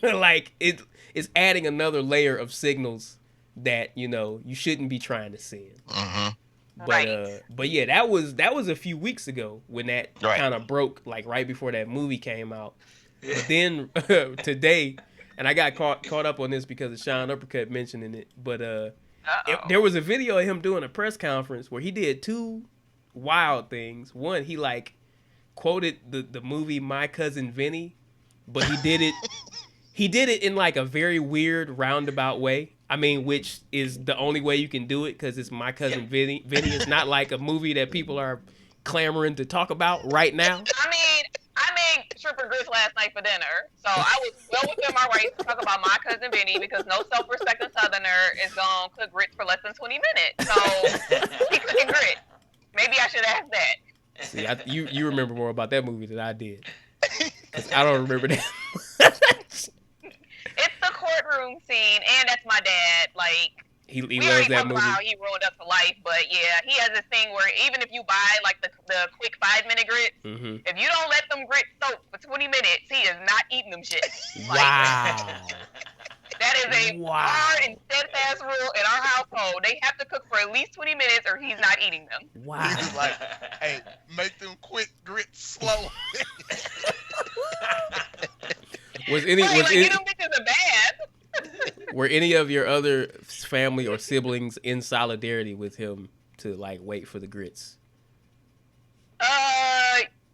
Like it's adding another layer of signals that you shouldn't be trying to send. But yeah, that was a few weeks ago when that kind of broke, like right before that movie came out. But then today, and I got caught up on this because of Sean Uppercut mentioning it. But there was a video of him doing a press conference where he did two wild things. One, he like quoted the movie My Cousin Vinny, but he did it in like a very weird roundabout way. I mean, which is the only way you can do it because it's My Cousin Vinny. It's not like a movie that people are clamoring to talk about right now. I mean, I made shrimp and grits last night for dinner, so I was well within my rights to talk about My Cousin Vinny because no self-respecting Southerner is gonna cook grits for less than 20 minutes. So he cooking grits. Maybe I should ask that. See, you remember more about that movie than I did. 'Cause I don't remember that. It's the courtroom scene, and that's my dad. Like, he we loves already that talked movie. about how he ruined us for life, but yeah, he has this thing where even if you buy like the quick 5-minute grits, if you don't let them grits soak for 20 minutes, he is not eating them shit. Like, Wow. that is a hard and steadfast rule in our household. They have to cook for at least 20 minutes, or he's not eating them. Wow. He was like, hey, make them quick grits slow. Were any of your other family or siblings in solidarity with him to like wait for the grits?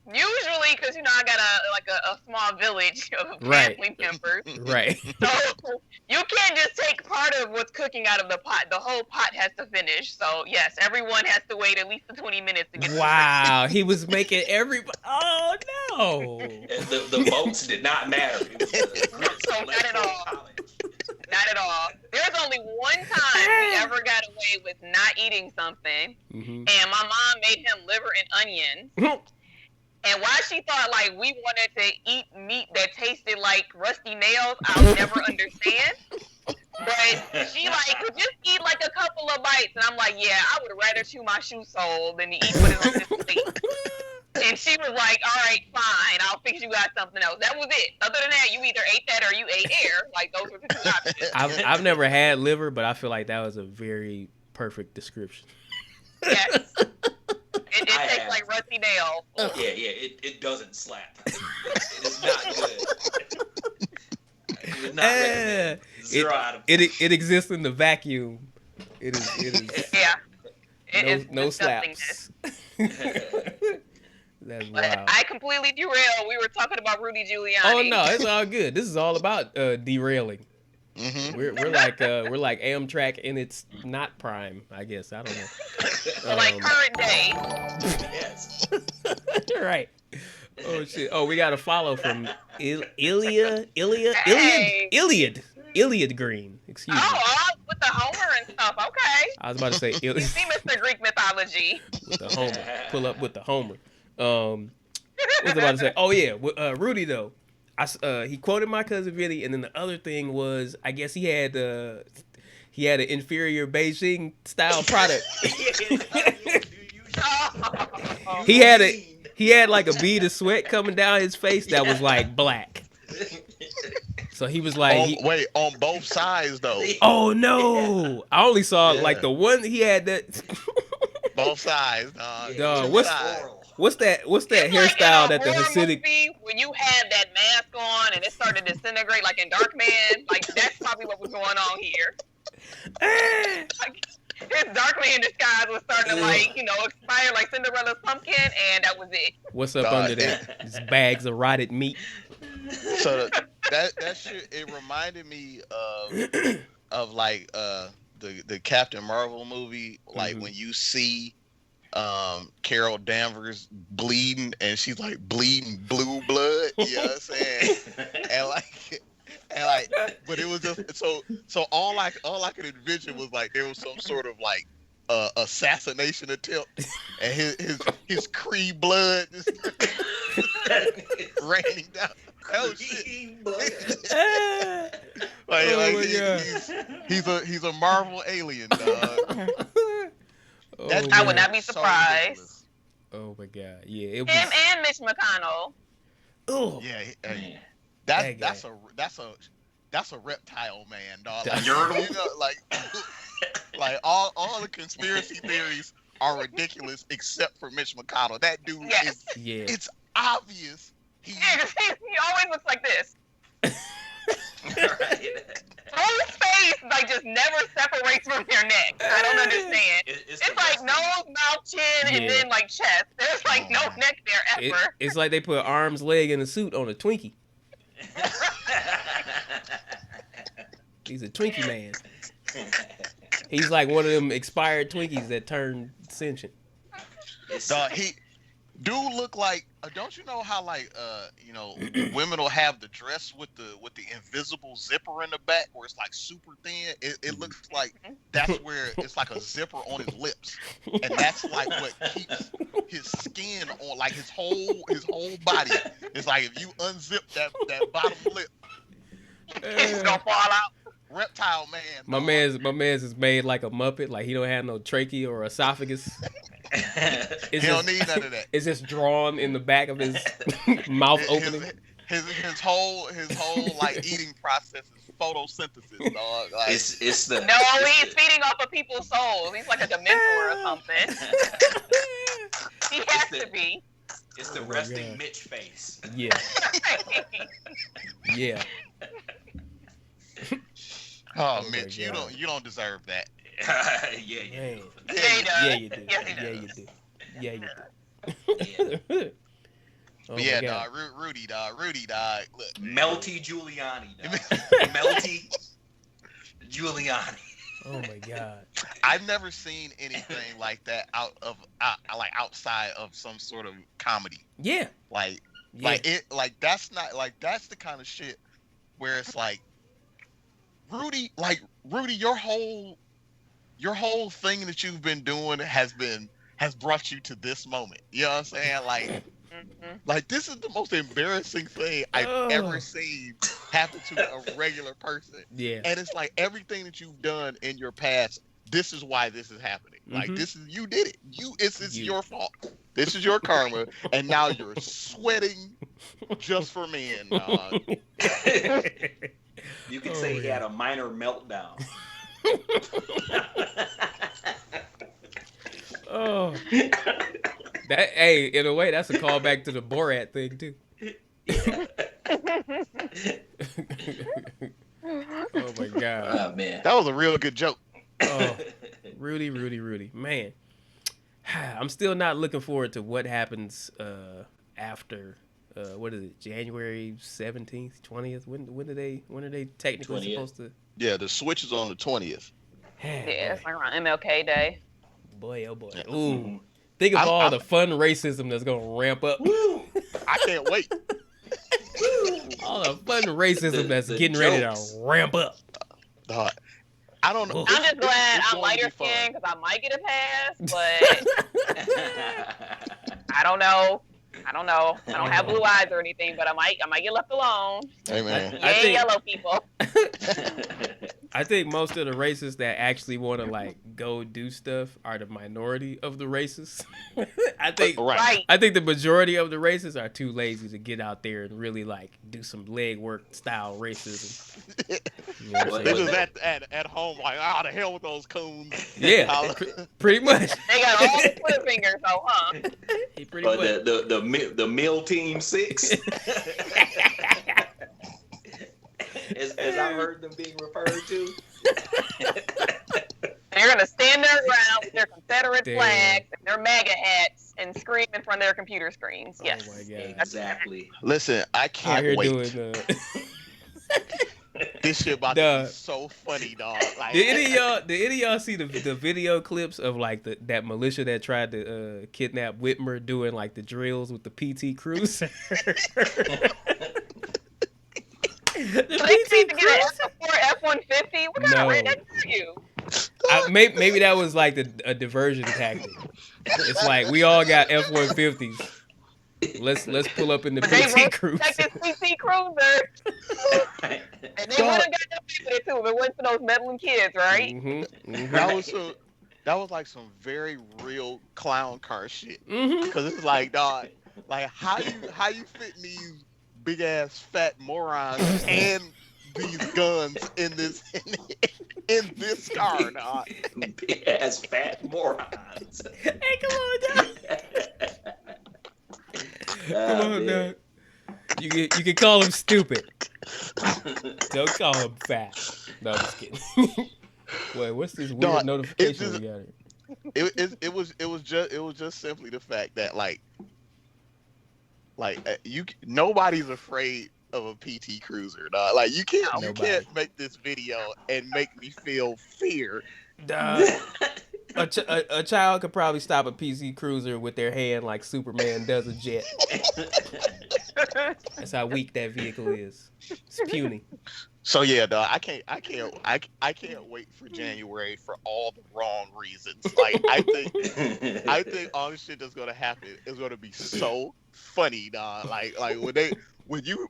Usually, because I got a small village of family members. Right. So you can't just take part of what's cooking out of the pot. The whole pot has to finish. So yes, everyone has to wait at least 20 minutes to get. Wow, he was making everybody. Oh no. The votes did not matter. It was the grits not at all. Not at all. There's only one time we ever got away with not eating something, and my mom made him liver and onions. And why she thought like we wanted to eat meat that tasted like rusty nails, I'll never understand. But she like could just eat like a couple of bites, and I'm like, yeah, I would rather chew my shoe sole than to eat what is on this plate. And she was like, all right, fine, I'll fix you guys something else. That was it. Other than that, you either ate that or you ate air. Like those were the two options. I've never had liver, but I feel like that was a very perfect description. Yes. It tastes like rusty nails. Yeah, it doesn't slap. It is not good. It is not recommended. 0 out of 10. It exists in the vacuum. It is. Yeah. No slaps. That's but wild. I completely derailed. We were talking about Rudy Giuliani. Oh no, it's all good. This is all about derailing. Mm-hmm. We're like Amtrak in its not prime, I guess. I don't know. So like current day. Yes. Right. Oh shit. Oh, we got a follow from Hey. Iliad Green. Excuse me. Oh, with the Homer and stuff. Okay. I was about to say You see, Mr. Greek mythology. with the Homer. Pull up with the Homer. What was I about to say? Oh yeah, Rudy though. He quoted my cousin Vinny, and then the other thing was, I guess he had an inferior Beijing style product. He had like a bead of sweat coming down his face that was like black. So he was like, wait, on both sides though. oh no! I only saw like the one he had that. Both sides, dog. Dog, Two what's sides. what's that It's hairstyle like that the in a horror Hasidic? movie when you had that mask on and it started to disintegrate, like in Darkman. Like that's probably what was going on here. Like, his Darkman disguise was starting to expire like Cinderella's pumpkin, and that was it. What's up Dog, under that? Just bags of rotted meat. So that shit, it reminded me of like the Captain Marvel movie, like when you see Carol Danvers bleeding and she's like bleeding blue blood, you know what I'm saying? and like but it was just so all I could envision was like there was some sort of like assassination attempt and his Cree blood just raining down. Oh shit. He's a Marvel alien, dog. I would not be surprised. So oh my god, yeah, it was. Him and Mitch McConnell. Oh yeah, that's a reptile man, dog. Like, like all the conspiracy theories are ridiculous except for Mitch McConnell. That dude is. Yeah. It's obvious. He always looks like this. Right. Whose face like just never separates from your neck. I don't understand. It's like nose, mouth, chin, and then like chest. There's like no neck there ever. It's like they put arms, leg, and a suit on a Twinkie. He's a Twinkie man. He's like one of them expired Twinkies that turn sentient. Dog, he do look like. Don't you know how like women will have the dress with the invisible zipper in the back where it's like super thin. It looks like that's where it's like a zipper on his lips, and that's like what keeps his skin on, like his whole body. It's like if you unzip that bottom lip, It's gonna fall out. reptile man. My man's is made like a Muppet. Like he don't have no trachea or esophagus. He don't need none of that. It's just drawn in the back of his mouth opening. His whole like eating process is photosynthesis, dog. Like, It's the He's feeding off of people's souls. He's like a dementor or something. He has to be. It's the resting Mitch face. Yeah. Yeah. oh, Mitch, you don't deserve that. Yeah. Man. Yeah, You do. Yes, he Yeah, does. you do. Yeah, you do. Oh, But yeah, my God. dog, Rudy, dog. Look, Melty Giuliani. Dog. Melty Giuliani. Oh my God. I've never seen anything like that outside of some sort of comedy. Yeah. Like Yeah. that's the kind of shit where it's like Rudy, your whole thing that you've been doing has brought you to this moment. You know what I'm saying? Like this is the most embarrassing thing I've ever seen happen to a regular person. Yeah. And it's like everything that you've done in your past, this is why this is happening. Like you did it. It's your fault. This is your karma, and now you're sweating just for men, dog. You could say he had a minor meltdown. Oh. Hey, in a way, that's a callback to the Borat thing too. Oh my God. Oh man. That was a real good joke. Oh, Rudy, man. I'm still not looking forward to what happens after. What is it? January 17th, 20th. When are they technically 20th. supposed to? Yeah, the switch is on the 20th. Yeah, it's like around MLK Day. Boy, oh boy. Yeah. Ooh. Think of all the fun racism that's gonna ramp up. Woo! I can't wait. Woo! All the fun racism that's the getting ready jokes. to ramp up. Dog, I don't know. Ooh. I'm just glad it's I'm going to lighter be fun. skinned because I might get a pass, but I don't know. I don't have blue eyes or anything, but I might get left alone. Hey man, I Yay, think- yellow people. I think most of the racists that actually want to like go do stuff are the minority of the racists. I think Right. I think the majority of the racists are too lazy to get out there and really like do some leg work style racism. You know what I'm they saying? just at home like, the hell with those coons. Yeah, pretty much. They got all the Twitter fingers, so He pretty Or much. the Mill Team 6. as I heard them being referred to. they're gonna stand their ground with their Confederate Damn. flags and their MAGA hats and scream in front of their computer screens. Yes. Oh my god. Exactly. Listen, I Out can't here wait. doing. This shit about to Duh. be so funny, dog. Like, Did any of y'all see the video clips of like that militia that tried to kidnap Whitmer doing like the drills with the PT Cruiser? The So they need to PT get Cruiser. an F-150. What kind No. of redneck are you? Maybe that was like a diversion tactic. It's like we all got F-150s. Let's pull up in the But they PT won't Cruiser. protect this PT Cruiser. And they would have got no pay for it too if it wasn't for those meddling kids, right? that was like some very real clown car shit. Mm-hmm. Cause it's like, dog, like how you fit these big ass fat morons and these guns in this car, dog. Big ass fat morons. Hey, come on, dog. Come on, dog. You can call him stupid. Don't call him fat. No, I'm just kidding. Wait, what's this weird Dog, notification just- we got here? It was just simply the fact that nobody's afraid of a PT Cruiser, dog. Like you can't make this video and make me feel fear. Dog. A child could probably stop a PC Cruiser with their hand like Superman does a jet. That's how weak that vehicle is. It's puny. So yeah, dog, I can't wait for January for all the wrong reasons. Like I think all the shit that's gonna happen is gonna be so funny, dog. Like when you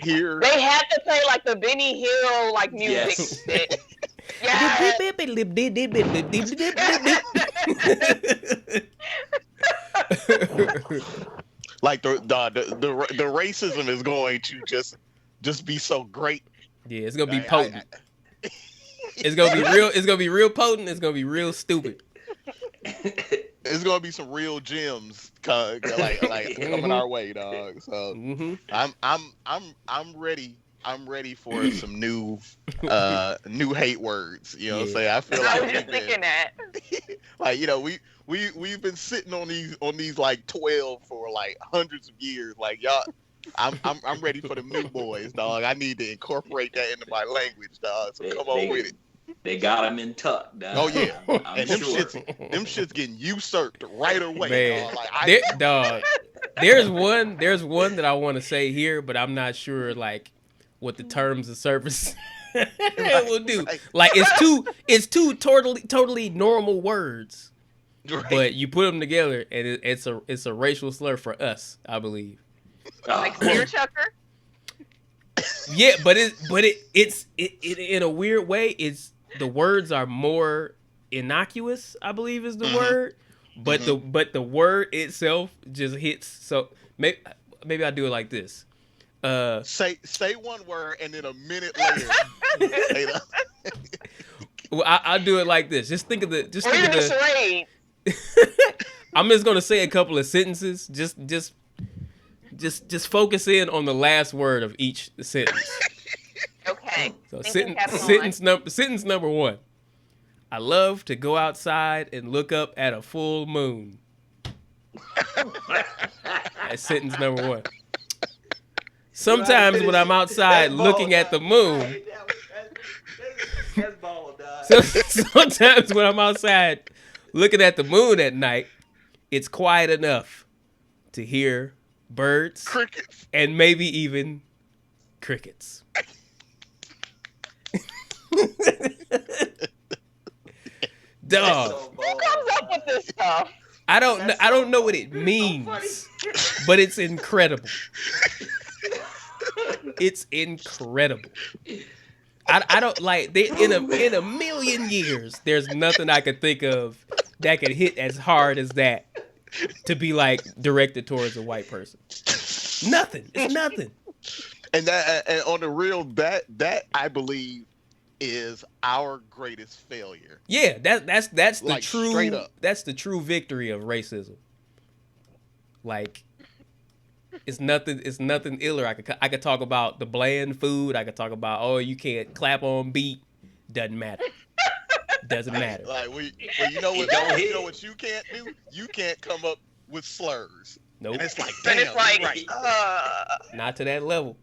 hear They have to play like the Benny Hill like music. Yes. Yes. like the racism is going to just be so great. Yeah, it's gonna be potent. It's gonna be real. It's gonna be real potent. It's gonna be real stupid. It's gonna be some real gems like coming our way, dog. So I'm ready. I'm ready for some new hate words. You know what I'm saying? I feel I like was just thinking that. like we've been sitting on these like 12 for like hundreds of years. Like y'all, I'm ready for the new boys, dog. I need to incorporate that into my language, dog. So come on with it. They got them in tuck, dog. Oh yeah, I'm and them sure. shits getting usurped right away, Man, dog. Like dog. There's one that I want to say here, but I'm not sure like what the terms of service will do. Like it's two totally normal words, right. but you put them together and it's a racial slur for us, I believe. Like Spear Chucker. Yeah, but it's in a weird way. It's the words are more innocuous, I believe is the word, but the word itself just hits. So maybe I'll do it like this. Say one word and then a minute later. Well, I'll do it like this. Just think of the. Or even a charade. I'm just gonna say a couple of sentences. Just focus in on the last word of each sentence. Okay. So Thinking cap on. sentence number one. I love to go outside and look up at a full moon. That's sentence number one. Sometimes when I'm outside looking at the moon, That's bold, dog. So sometimes when I'm outside looking at the moon at night, it's quiet enough to hear birds Crickets. and maybe even crickets. Dog, So Who bold, comes up with this stuff? I don't know what it so means, funny. but it's incredible. It's incredible. I don't like they in a million years. There's nothing I could think of that could hit as hard as that to be like directed towards a white person. Nothing. It's nothing. And that, and on the real, that I believe is our greatest failure. Yeah, that's the Like, true straight up. that's the true victory of racism. Like it's nothing iller. I could talk about the bland food. I could talk about, oh, you can't clap on beat. Doesn't matter. Doesn't matter. Like well, you know what? Don't hit. You know what you can't do? You can't come up with slurs. Nope. And it's like, And damn, it's like, you're right. Not to that level.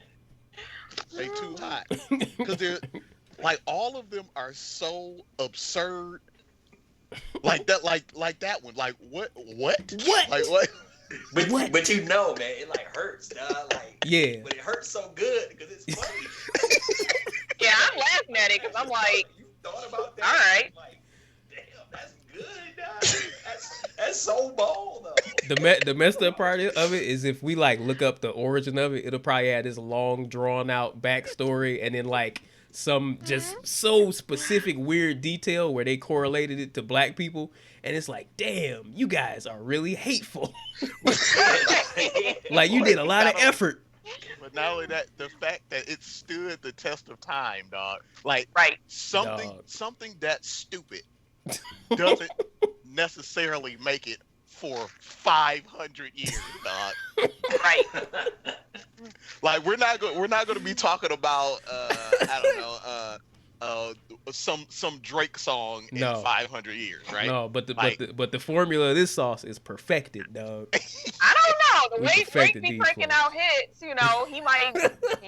They too hot because they're like all of them are so absurd. Like that, like that one. Like what? What? Like what? But What? but you know, man, it like hurts, dog. Like Yeah. but it hurts so good because it's funny. yeah, I'm laughing at it because I'm like, you thought about that? all right. Like, damn, that's good, dog. That's so bold though. The messed up part of it is if we like look up the origin of it, it'll probably add this long drawn out backstory and then like some just so specific weird detail where they correlated it to black people, and it's like, damn, you guys are really hateful. Like you did a lot of effort. But not only that, the fact that it stood the test of time, dog. Like right. something that stupid doesn't necessarily make it for 500 years, dog. Right. Like we're not going to be talking about I don't know some Drake song in No. 500 years, right? No, but Like- the formula of this sauce is perfected, dog. I don't know. The We way Drake perfected be these breaking fools. out hits, you know, he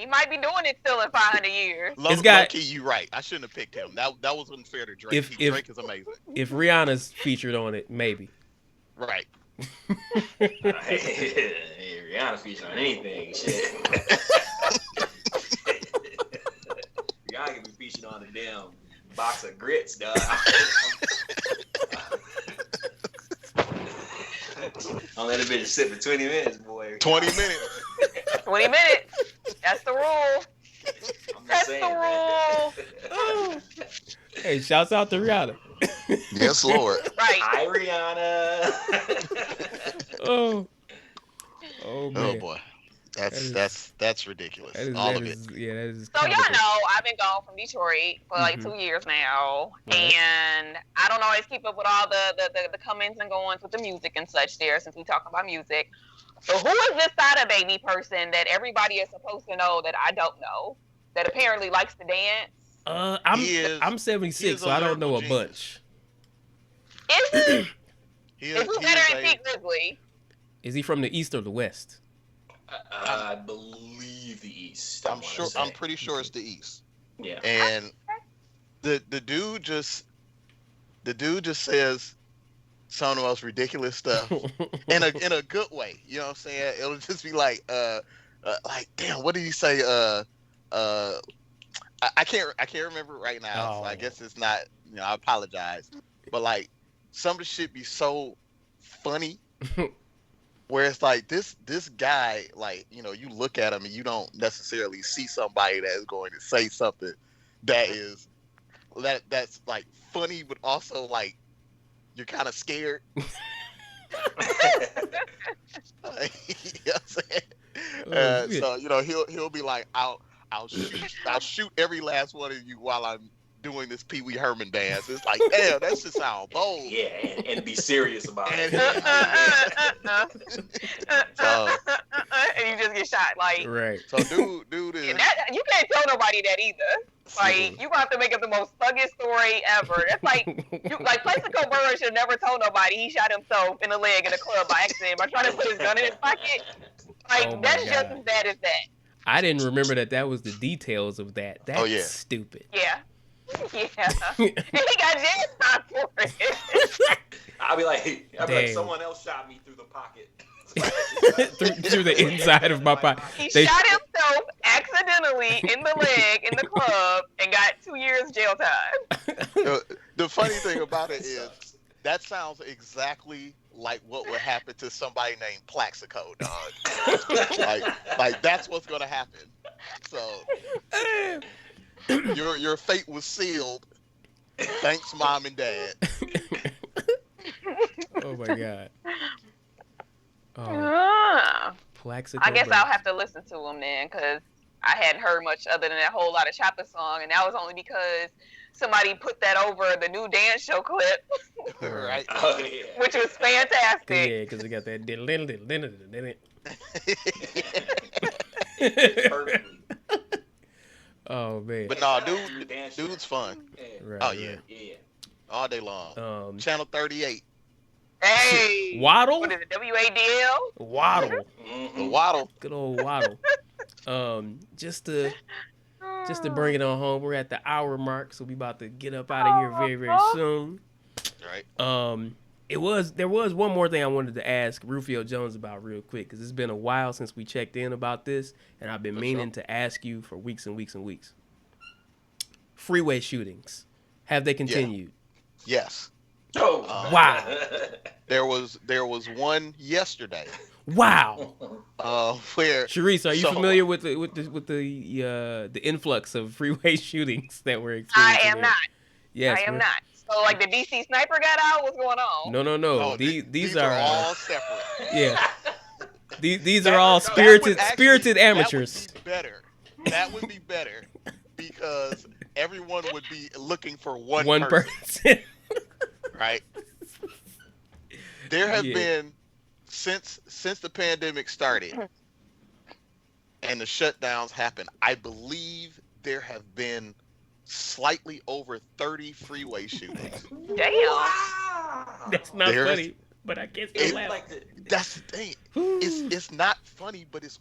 might be doing it still in 500 years. It's got- Low-key, you right. I shouldn't have picked him. That was unfair to Drake. If- Drake is amazing. If Rihanna's featured on it, maybe. Right. Hey, Rihanna featured on anything, shit. Rihanna can be featured on a damn box of grits, dog. I'll let a bitch sit for 20 minutes, boy. 20 minutes. 20 minutes. That's the rule. I'm That's just saying, the man. rule. Hey, shouts out to Rihanna. Yes, Lord. Right. Hi, Rihanna. Oh Oh man. boy. That is- That's ridiculous. That is, All that of it. is- yeah, that is. So y'all comical. know I've been gone from Detroit for like Mhm. 2 years now, Right. and I don't always keep up with all the comings and goings with the music and such there since we talking about music. So who is this Sada Baby person that everybody is supposed to know that I don't know that apparently likes to dance? I'm he 76, is so a I don't know a lyrical bunch. Is he? He Is is, who he better is than a, Pete Grizzly? Is he from the east or the west? I believe the East. I I'm wanna sure. say. I'm pretty sure it's the East. Yeah. And the dude just says some of the most ridiculous stuff in a good way. You know what I'm saying? It'll just be like damn, what did he say? I can't remember it right now. So I Oh. guess it's not. You know, I apologize. But like some of the shit be so funny. Where it's like this guy, like, you know, you look at him and you don't necessarily see somebody that is going to say something that's like funny, but also like you're kind of scared. You know what I'm saying? Oh, shit. So you know he'll be like, I'll shoot every last one of you while I'm doing this Pee Wee Herman dance. It's like, damn, that shit sound bold. Yeah, and be serious about it. And you just get shot. Like, Right. So dude is you can't tell nobody that either. Like, you gonna have to make up the most thuggish story ever. That's like, Plaxico Burress should never told nobody he shot himself in the leg in a club by accident by trying to put his gun in his pocket. Like, Oh my that's just God. as bad as that. I didn't remember that was the details of that. That's Oh, yeah. stupid. Yeah. Yeah. And he got jail time for it. I'll be like, Damn. someone else shot me through the pocket. through the inside of my pocket. He They- shot himself accidentally in the leg in the club and got 2 years jail time. The funny thing about it is that sounds exactly like what would happen to somebody named Plaxico, dog. like that's what's gonna happen. So your fate was sealed. Thanks, mom and dad. Oh my god. Oh, Plaxico. I guess Burns. I'll have to listen to him then, because I hadn't heard much other than that whole lot of Chopper song, and that was only because somebody put that over the new dance show clip, Right. Oh yeah. which was fantastic. Yeah, because it got that diddle diddle diddle diddle diddle. Perfectly. Oh man. But no, Dance dude's fun. Yeah. Right, Oh yeah, right. Yeah. all day long. Channel 38, Hey, Waddle. what is it, WADL? Waddle. the Waddle. Good old Waddle. Just to bring it on home, we're at the hour mark, so we about to get up out of here very, very soon. Right. There was one more thing I wanted to ask Rufio Jones about real quick, because it's been a while since we checked in about this, and I've been meaning to ask you for weeks and weeks and weeks. Freeway shootings, have they continued? Yes. Oh Wow. There was one yesterday. Wow. Where Sharice, are you So- familiar with the influx of freeway shootings that we're I experiencing? am here? not. Yes, I am we're- not. So, like, the DC sniper got out? What's going on? No. No, These are all separate. yeah. These are That- all that would spirited actually- spirited amateurs. That would be better. That would be better because everyone would be looking for one person, person. right? There have Yeah. been since the pandemic started and the shutdowns happened, I believe there have been slightly over 30 freeway shootings. Damn. Wow. That's not There's- funny, but I can't It's still laugh. Like the, That's the thing. It's not funny, but it's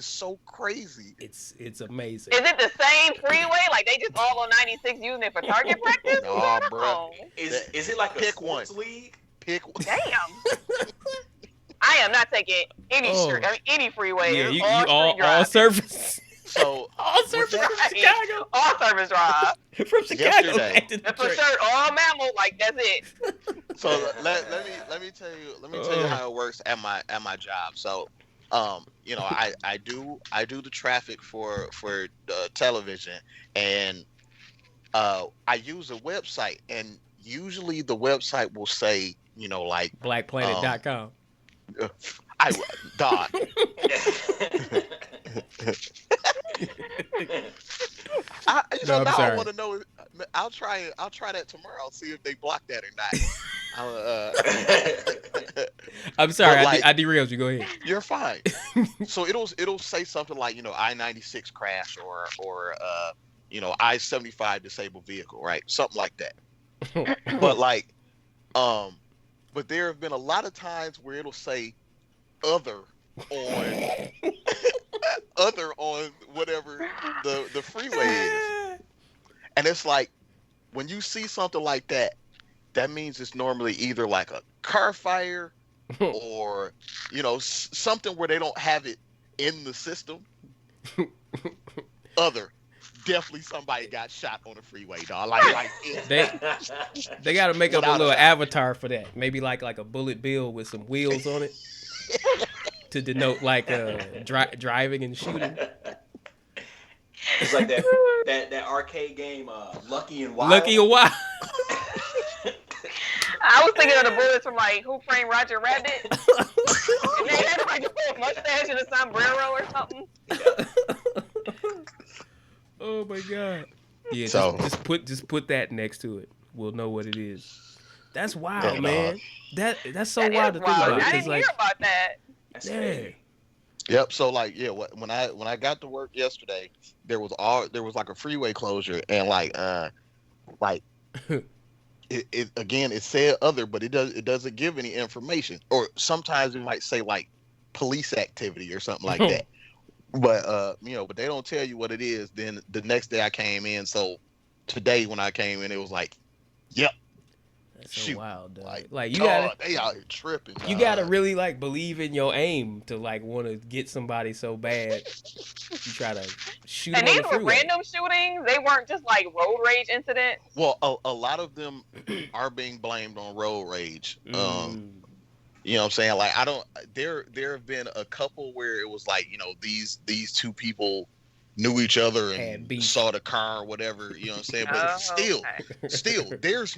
so crazy. It's amazing. Is it the same freeway? Like, they just all on 96 using it for target practice? Nah, What's bruh. going on? is it like a Pick sports one. league? Pick one. Damn. I am not taking any Oh. any freeway. Yeah, you all street all drive. surface. So All surface from Right. Chicago. All service drive. From Chicago Yesterday. back to And for Detroit. sure, all mammal. Like, that's it. So let me tell you how it works at my job. So I do the traffic for television, and I use a website, and usually the website will say like Blackplanet.com. dog. No, I'm Now sorry. I want to know. I'll try that tomorrow. See if they block that or not. I'm sorry, But, like- I derailed you. Go ahead. You're fine. So it'll say something like I-96 crash or I-75 disabled vehicle, right? Something like that. But but there have been a lot of times where it'll say other on whatever the freeway is. And it's like, when you see something like that, that means it's normally either like a car fire or, something where they don't have it in the system. Definitely somebody got shot on the freeway, dog. They got to make up a Without a little doubt. avatar for that. Maybe like a bullet bill with some wheels on it to denote like driving and shooting. It's like that arcade game, Lucky and Wild. Lucky or wild. I was thinking of the bullets from, like, Who Framed Roger Rabbit? And they had, like, a little mustache and a sombrero or something. Oh my god. Yeah, So- just put that next to it. We'll know what it is. That's wild, Yeah, man. That's so That wild is to think wild. about. I 'cause, didn't like, hear about that. That's yeah. crazy. Yep. So when I got to work yesterday, there was like a freeway closure, and it again, it said other, but it doesn't give any information, or sometimes it might say like police activity or something like that. But but they don't tell you what it is. Then the next day I came in, so today when I came in, it was like, yep, That's so shoot. wild, dog. Like, Like you dog, gotta, they out here tripping. you gotta really like believe in your aim to like want to get somebody so bad. You try to shoot And them on these the were freeway. random shootings. They weren't just like road rage incidents. Well, a lot of them are being blamed on road rage. You know what I'm saying? Like, I don't. There have been a couple where it was like, you know, these two people knew each other Had and beef. saw the car or whatever. You know what I'm saying? But Oh, still, there's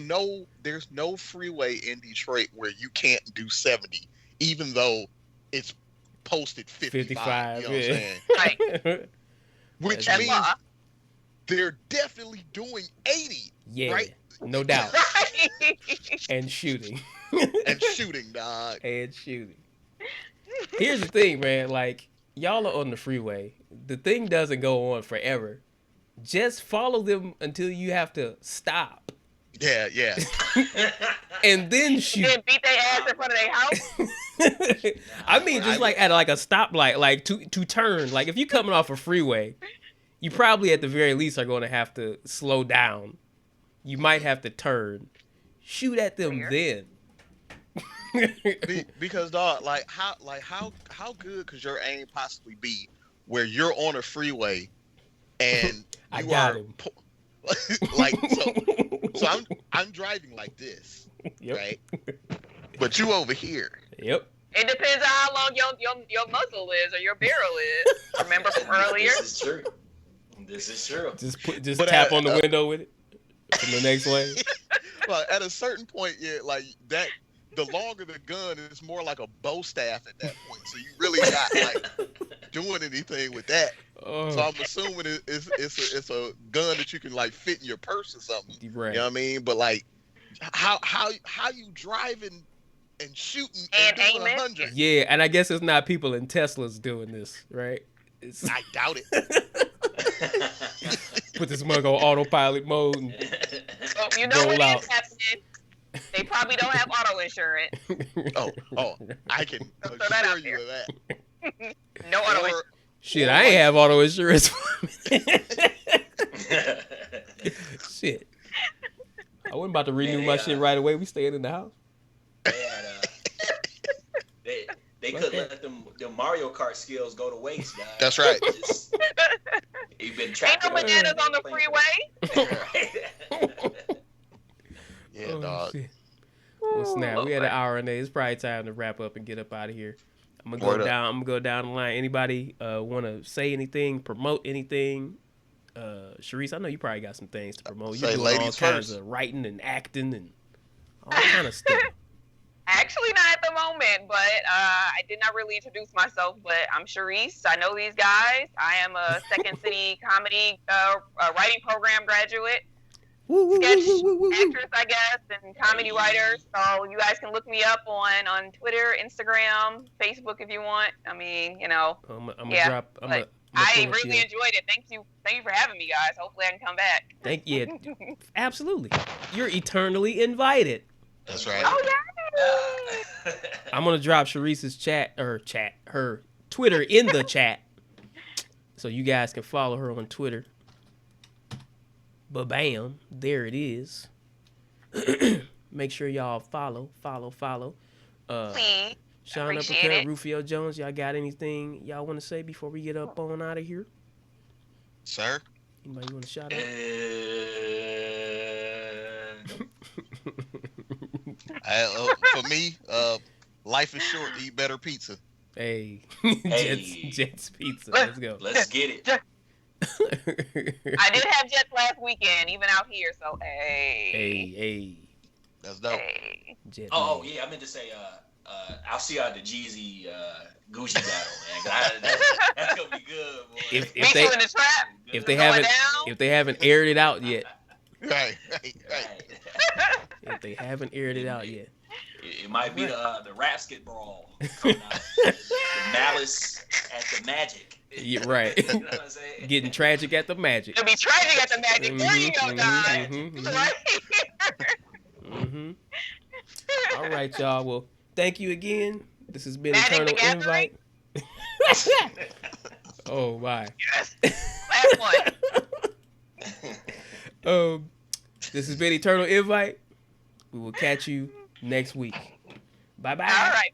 no freeway in Detroit where you can't do 70, even though it's posted 55. 55, You know what I'm yeah. saying? Right. Which That's means law. they're definitely doing 80 Yeah, Right. no doubt. Right. And shooting. and shooting, dog. And shooting. Here's the thing, man. Like, y'all are on the freeway. The thing doesn't go on forever. Just follow them until you have to stop. Yeah. And then shoot. Then beat their ass in front of their house. I mean, just like at like a stoplight, like to turn. Like if you're coming off a freeway, you probably at the very least are going to have to slow down. You might have to turn. Shoot at them Weird. then. Because dog, how good could your aim possibly be where you're on a freeway and I you got are him. like so I'm driving like this, Yep. right? But you over here. Yep. It depends on how long your muzzle is or your barrel is. Remember from earlier? This is true. Just But tap on the window with it from the next lane. Well, at a certain point, yeah, like that. The longer the gun, it's more like a bow staff at that point. So you really not like doing anything with that. Oh, So I'm assuming it's a gun that you can like fit in your purse or something. right. You know what I mean? But like, how you driving and shooting and And doing aiming? 100? Yeah, and I guess it's not people in Teslas doing this, right? It's, I doubt it. put this mug on autopilot mode. And, Oh, you know Roll what out. is happening? They probably don't have auto insurance. Oh, I can Throw that out assure you of that. No auto Or, insurance. shit, I ain't have auto insurance. Shit. I wasn't about to renew my shit right away. We staying in the house. They had, they Fuck couldn't that. let them Mario Kart skills go to waste, guys. That's right. You've been Ain't trapped. no bananas on the freeway. yeah, Oh, dog. shit. Well, snap. We had an Lord. hour and it's probably time to wrap up and get up out of here. I'm gonna Word go up. down. I'm gonna go down the line. Anybody want to say anything? Promote anything? Sharice, I know you probably got some things to promote. You're Say doing all ladies kinds first. of writing and acting and all kind of stuff. Actually, not at the moment, but I did not really introduce myself. But I'm Sharice. I know these guys. I am a Second City comedy writing program graduate, Woo, woo, sketch woo, woo, woo, woo. actress, I guess, and comedy writer. So you guys can look me up on Twitter, Instagram, Facebook if you want. I mean, you know, I'm gonna Yeah, drop. I'm but gonna I finish really you. enjoyed it. Thank you for having me, guys. Hopefully, I can come back. Thank you. Absolutely. You're eternally invited. That's right. Oh yeah. I'm gonna drop Sharice's her Twitter in the chat, so you guys can follow her on Twitter. But bam, there it is. Make sure y'all follow. Please. Sean Appreciate Uppercut, it. Rufio Jones. Y'all got anything y'all want to say before we get up on out of here? Sir. Anybody want to shout out? For me, life is short. Eat better pizza. Hey, Hey. Jets Pizza. Let's go. Let's get it. I did have Jets last weekend, even out here. So hey. hey, That's dope. Hey. Jets. Oh yeah, I meant to say. I'll see you at the Jeezy Gucci battle, man. 'Cause that's gonna be good, boy. If Meet they you in the trap. if they Going haven't down? if they haven't aired it out yet, Right. if they haven't aired it out yet, It might be the Rapskit brawl. coming out. The Malice at the Magic. yeah, right. You know what I'm saying? Getting tragic at the Magic. It'll be tragic at the Magic. There you go, Mhm, guys. mhm, mhm. Right? Mm-hmm. All right, y'all. Well, thank you again. This has been Magic the Eternal Gathering? Invite. Oh my. Yes. Last one. This has been Eternal Invite. We will catch you next week. Bye bye. All right.